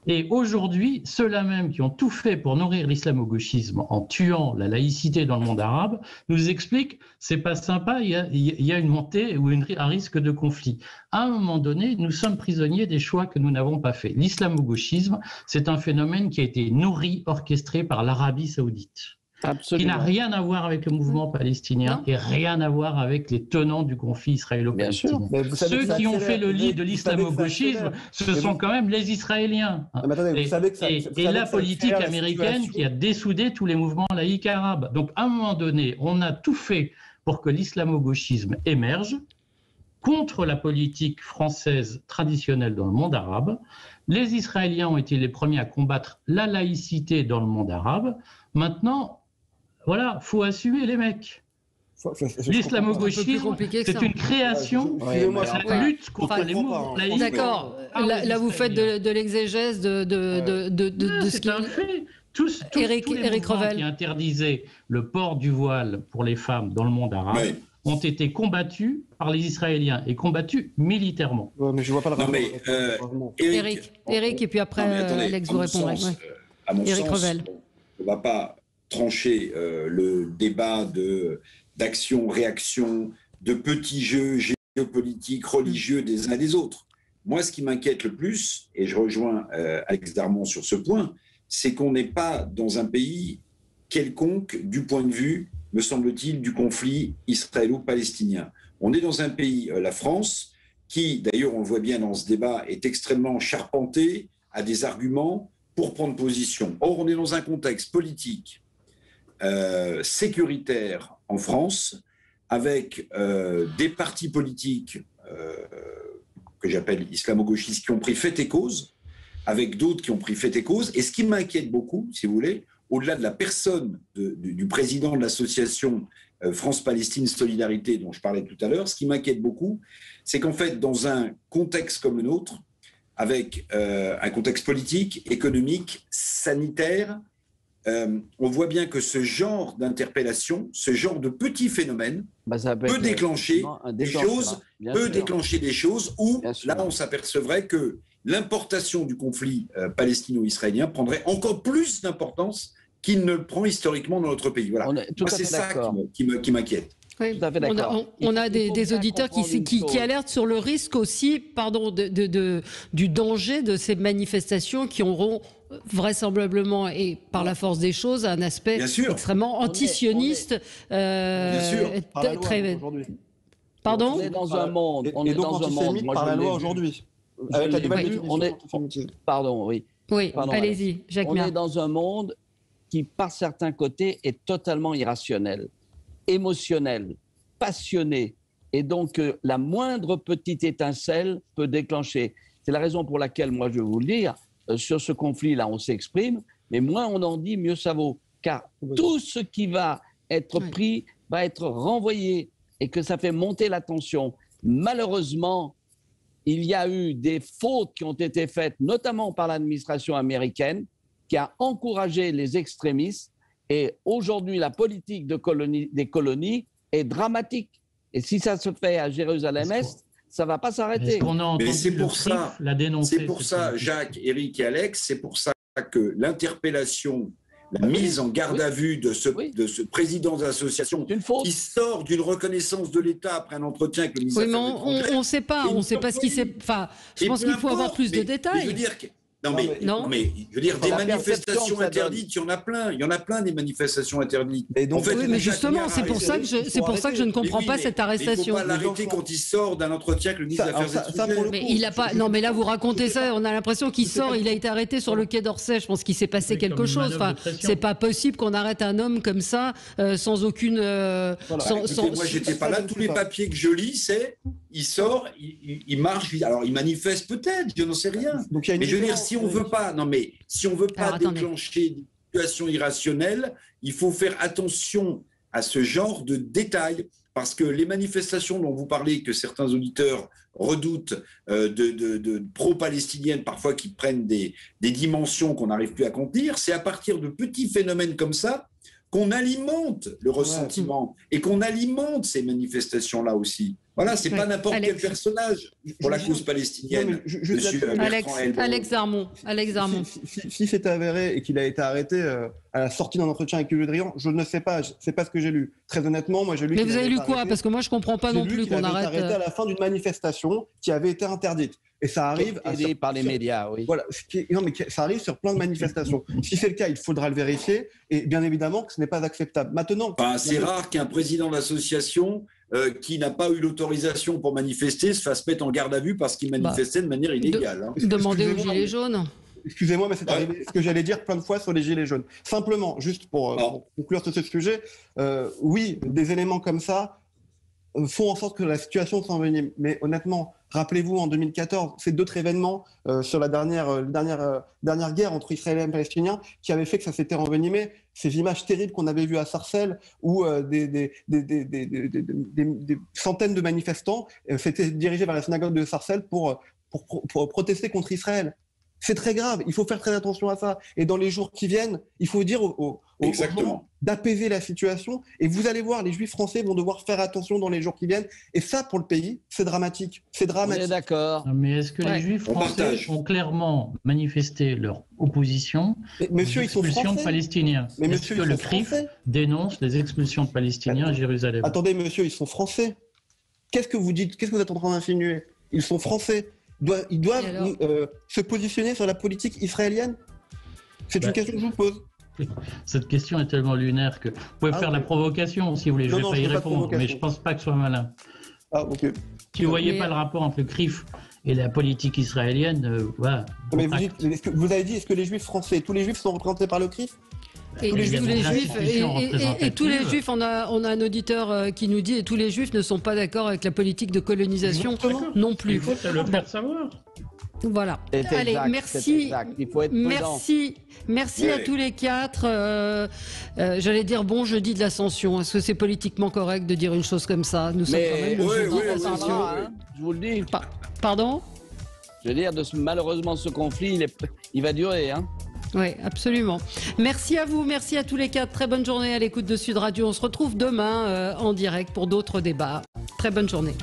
Et aujourd'hui, ceux-là même qui ont tout fait pour nourrir l'islamo-gauchisme en tuant la laïcité dans le monde arabe, nous expliquent c'est pas sympa, il y a une montée ou un risque de conflit. À un moment donné, nous sommes prisonniers des choix que nous n'avons pas faits. L'islamo-gauchisme, c'est un phénomène qui a été nourri, orchestré par l'Arabie saoudite. Absolument. Qui n'a rien à voir avec le mouvement palestinien et rien à voir avec les tenants du conflit israélo-palestinien. Ceux qui ont fait le lit de l'islamo-gauchisme, ce sont quand même les Israéliens. Et la politique américaine qui a dessoudé tous les mouvements laïcs arabes. Donc à un moment donné, on a tout fait pour que l'islamo-gauchisme émerge contre la politique française traditionnelle dans le monde arabe. Les Israéliens ont été les premiers à combattre la laïcité dans le monde arabe. Maintenant, voilà, faut assumer les mecs. L'islamo-gauchisme, c'est une création de la lutte contre les mouvements laïcs. D'accord. Là, vous faites de l'exégèse de ce qui est fait. Tous les mouvements qui interdisaient le port du voile pour les femmes dans le monde arabe ont été combattus par les Israéliens et combattus militairement. Mais je vois pas le rapport. Éric, et puis après, Alex vous répondra. À mon sens, on ne va pas trancher le débat d'action-réaction, de petits jeux géopolitiques, religieux des uns et des autres. Moi, ce qui m'inquiète le plus, et je rejoins Alex Darmon sur ce point, c'est qu'on n'est pas dans un pays quelconque du point de vue, me semble-t-il, du conflit israélo-palestinien. On est dans un pays, la France, qui, d'ailleurs, on le voit bien dans ce débat, est extrêmement charpenté à des arguments pour prendre position. Or, on est dans un contexte politique, sécuritaire en France, avec des partis politiques que j'appelle islamo-gauchistes qui ont pris fait et cause, avec d'autres qui ont pris fait et cause. Et ce qui m'inquiète beaucoup, si vous voulez, au-delà de la personne du président de l'association France-Palestine Solidarité dont je parlais tout à l'heure, ce qui m'inquiète beaucoup, c'est qu'en fait, dans un contexte comme le nôtre, avec un contexte politique, économique, sanitaire, on voit bien que ce genre d'interpellation, ce genre de petits phénomènes peut déclencher des choses où, là, on s'apercevrait que l'importation du conflit palestino-israélien prendrait encore plus d'importance qu'il ne le prend historiquement dans notre pays. Voilà. Moi, c'est ça qui m'inquiète. Oui, on a des auditeurs qui alertent sur le risque aussi, du danger de ces manifestations qui auront vraisemblablement et par la force des choses un aspect extrêmement antisioniste. Bien sûr. Pardon ? On est dans un monde. On est dans un monde. Par la loi aujourd'hui. Avec la Pardon, oui. Oui, allez-y, Jacques Méard. On est dans un monde qui, par certains côtés, est totalement irrationnel, émotionnel, passionné. Et donc, la moindre petite étincelle peut déclencher. C'est la raison pour laquelle, moi, je vais vous le dire, sur ce conflit-là, on s'exprime, mais moins on en dit, mieux ça vaut. Car tout ce qui va être pris va être renvoyé et que ça fait monter la tension. Malheureusement, il y a eu des fautes qui ont été faites, notamment par l'administration américaine, qui a encouragé les extrémistes. Et aujourd'hui, la politique des colonies est dramatique. Et si ça se fait à Jérusalem-Est, ça ne va pas s'arrêter. Mais c'est pour ça, Jacques, Éric et Alex, c'est pour ça que l'interpellation la mise en garde à vue de ce président de l'association qui sort d'une reconnaissance de l'État après un entretien avec le ministre. Oui, mais on ne sait pas ce qui s'est. Enfin, je pense qu'il faut avoir plus de détails. Je veux dire que... mais je veux dire, des manifestations interdites, il y en a plein. Il y en a plein des manifestations interdites. Et donc, en fait, oui, mais justement, c'est pour ça que je ne comprends pas cette arrestation. Il ne faut pas l'arrêter quand il sort d'un entretien avec le ministre des Affaires étrangères. Mais il a pas. Non, mais là, vous racontez ça. On a l'impression qu'il sort. Il a été arrêté sur le quai d'Orsay. Je pense qu'il s'est passé quelque chose. Enfin, c'est pas possible qu'on arrête un homme comme ça sans aucune. Moi, j'étais pas là. Tous les papiers que je lis, c'est il sort, il marche. Alors, il manifeste peut-être. Je n'en sais rien. Mais je veux dire, si on veut pas déclencher des situations irrationnelles, il faut faire attention à ce genre de détails, parce que les manifestations dont vous parlez, que certains auditeurs redoutent, de pro-palestiniennes parfois qui prennent des dimensions qu'on n'arrive plus à contenir, c'est à partir de petits phénomènes comme ça qu'on alimente le ressentiment et qu'on alimente ces manifestations-là aussi. Voilà, c'est pas n'importe quel personnage pour la cause palestinienne. Alex Darmon. Si c'est avéré et qu'il a été arrêté à la sortie d'un entretien avec Le Drian, je ne sais pas. C'est pas ce que j'ai lu. Très honnêtement, moi j'ai lu. Mais vous avez lu quoi? Parce que moi je comprends pas non plus qu'on arrête. Arrêté à la fin d'une manifestation qui avait été interdite. Et ça arrive par les médias, oui. Voilà, mais ça arrive sur plein de manifestations. Si c'est le cas, il faudra le vérifier. Et bien évidemment que ce n'est pas acceptable. Maintenant, c'est rare qu'un président d'association qui n'a pas eu l'autorisation pour manifester se fasse mettre en garde à vue parce qu'il manifestait de manière illégale. Demandez aux Gilets jaunes. Excusez-moi, mais c'est arrivé ce que j'allais dire plein de fois sur les Gilets jaunes. Simplement, juste pour conclure sur ce sujet, oui, des éléments comme ça font en sorte que la situation s'envenime. Mais honnêtement, rappelez-vous, en 2014, ces d'autres événements sur la dernière guerre entre Israéliens et Palestiniens qui avaient fait que ça s'était envenimé. Ces images terribles qu'on avait vues à Sarcelles où des centaines de manifestants s'étaient dirigés vers la synagogue de Sarcelles pour protester contre Israël. C'est très grave, il faut faire très attention à ça. Et dans les jours qui viennent, il faut dire aux gens d'apaiser la situation. Et vous allez voir, les Juifs français vont devoir faire attention dans les jours qui viennent. Et ça, pour le pays, c'est dramatique. C'est dramatique. On est d'accord. Mais est-ce que les Juifs français ont clairement manifesté leur opposition aux expulsions de Palestiniens? Mais est-ce que le CRIF dénonce les expulsions de Palestiniens à Jérusalem? Attendez, monsieur, ils sont français. Qu'est-ce que vous dites? Qu'est-ce que vous êtes en train d'insinuer? Ils sont français. Ils doivent se positionner sur la politique israélienne? C'est une question que je vous pose. Cette question est tellement lunaire que vous pouvez faire la provocation si vous voulez. Je ne vais pas y répondre, mais je ne pense pas que ce soit malin. Ah, ok. Si vous ne voyez pas le rapport entre le CRIF et la politique israélienne, voilà. Mais vous avez dit, est-ce que les Juifs français, tous les Juifs sont représentés par le CRIF? Tous les Juifs, on a un auditeur qui nous dit, et tous les Juifs ne sont pas d'accord avec la politique de colonisation non plus. Il faut le faire savoir. Voilà. Allez, merci. Il faut être merci à tous les quatre. J'allais dire bon jeudi de l'Ascension. Est-ce que c'est politiquement correct de dire une chose comme ça? Nous sommes quand même le jeudi de l'Ascension. Je vous le dis. Pardon? Je veux dire, malheureusement, ce conflit, il va durer. Oui, absolument. Merci à vous, merci à tous les quatre. Très bonne journée à l'écoute de Sud Radio. On se retrouve demain en direct pour d'autres débats. Très bonne journée.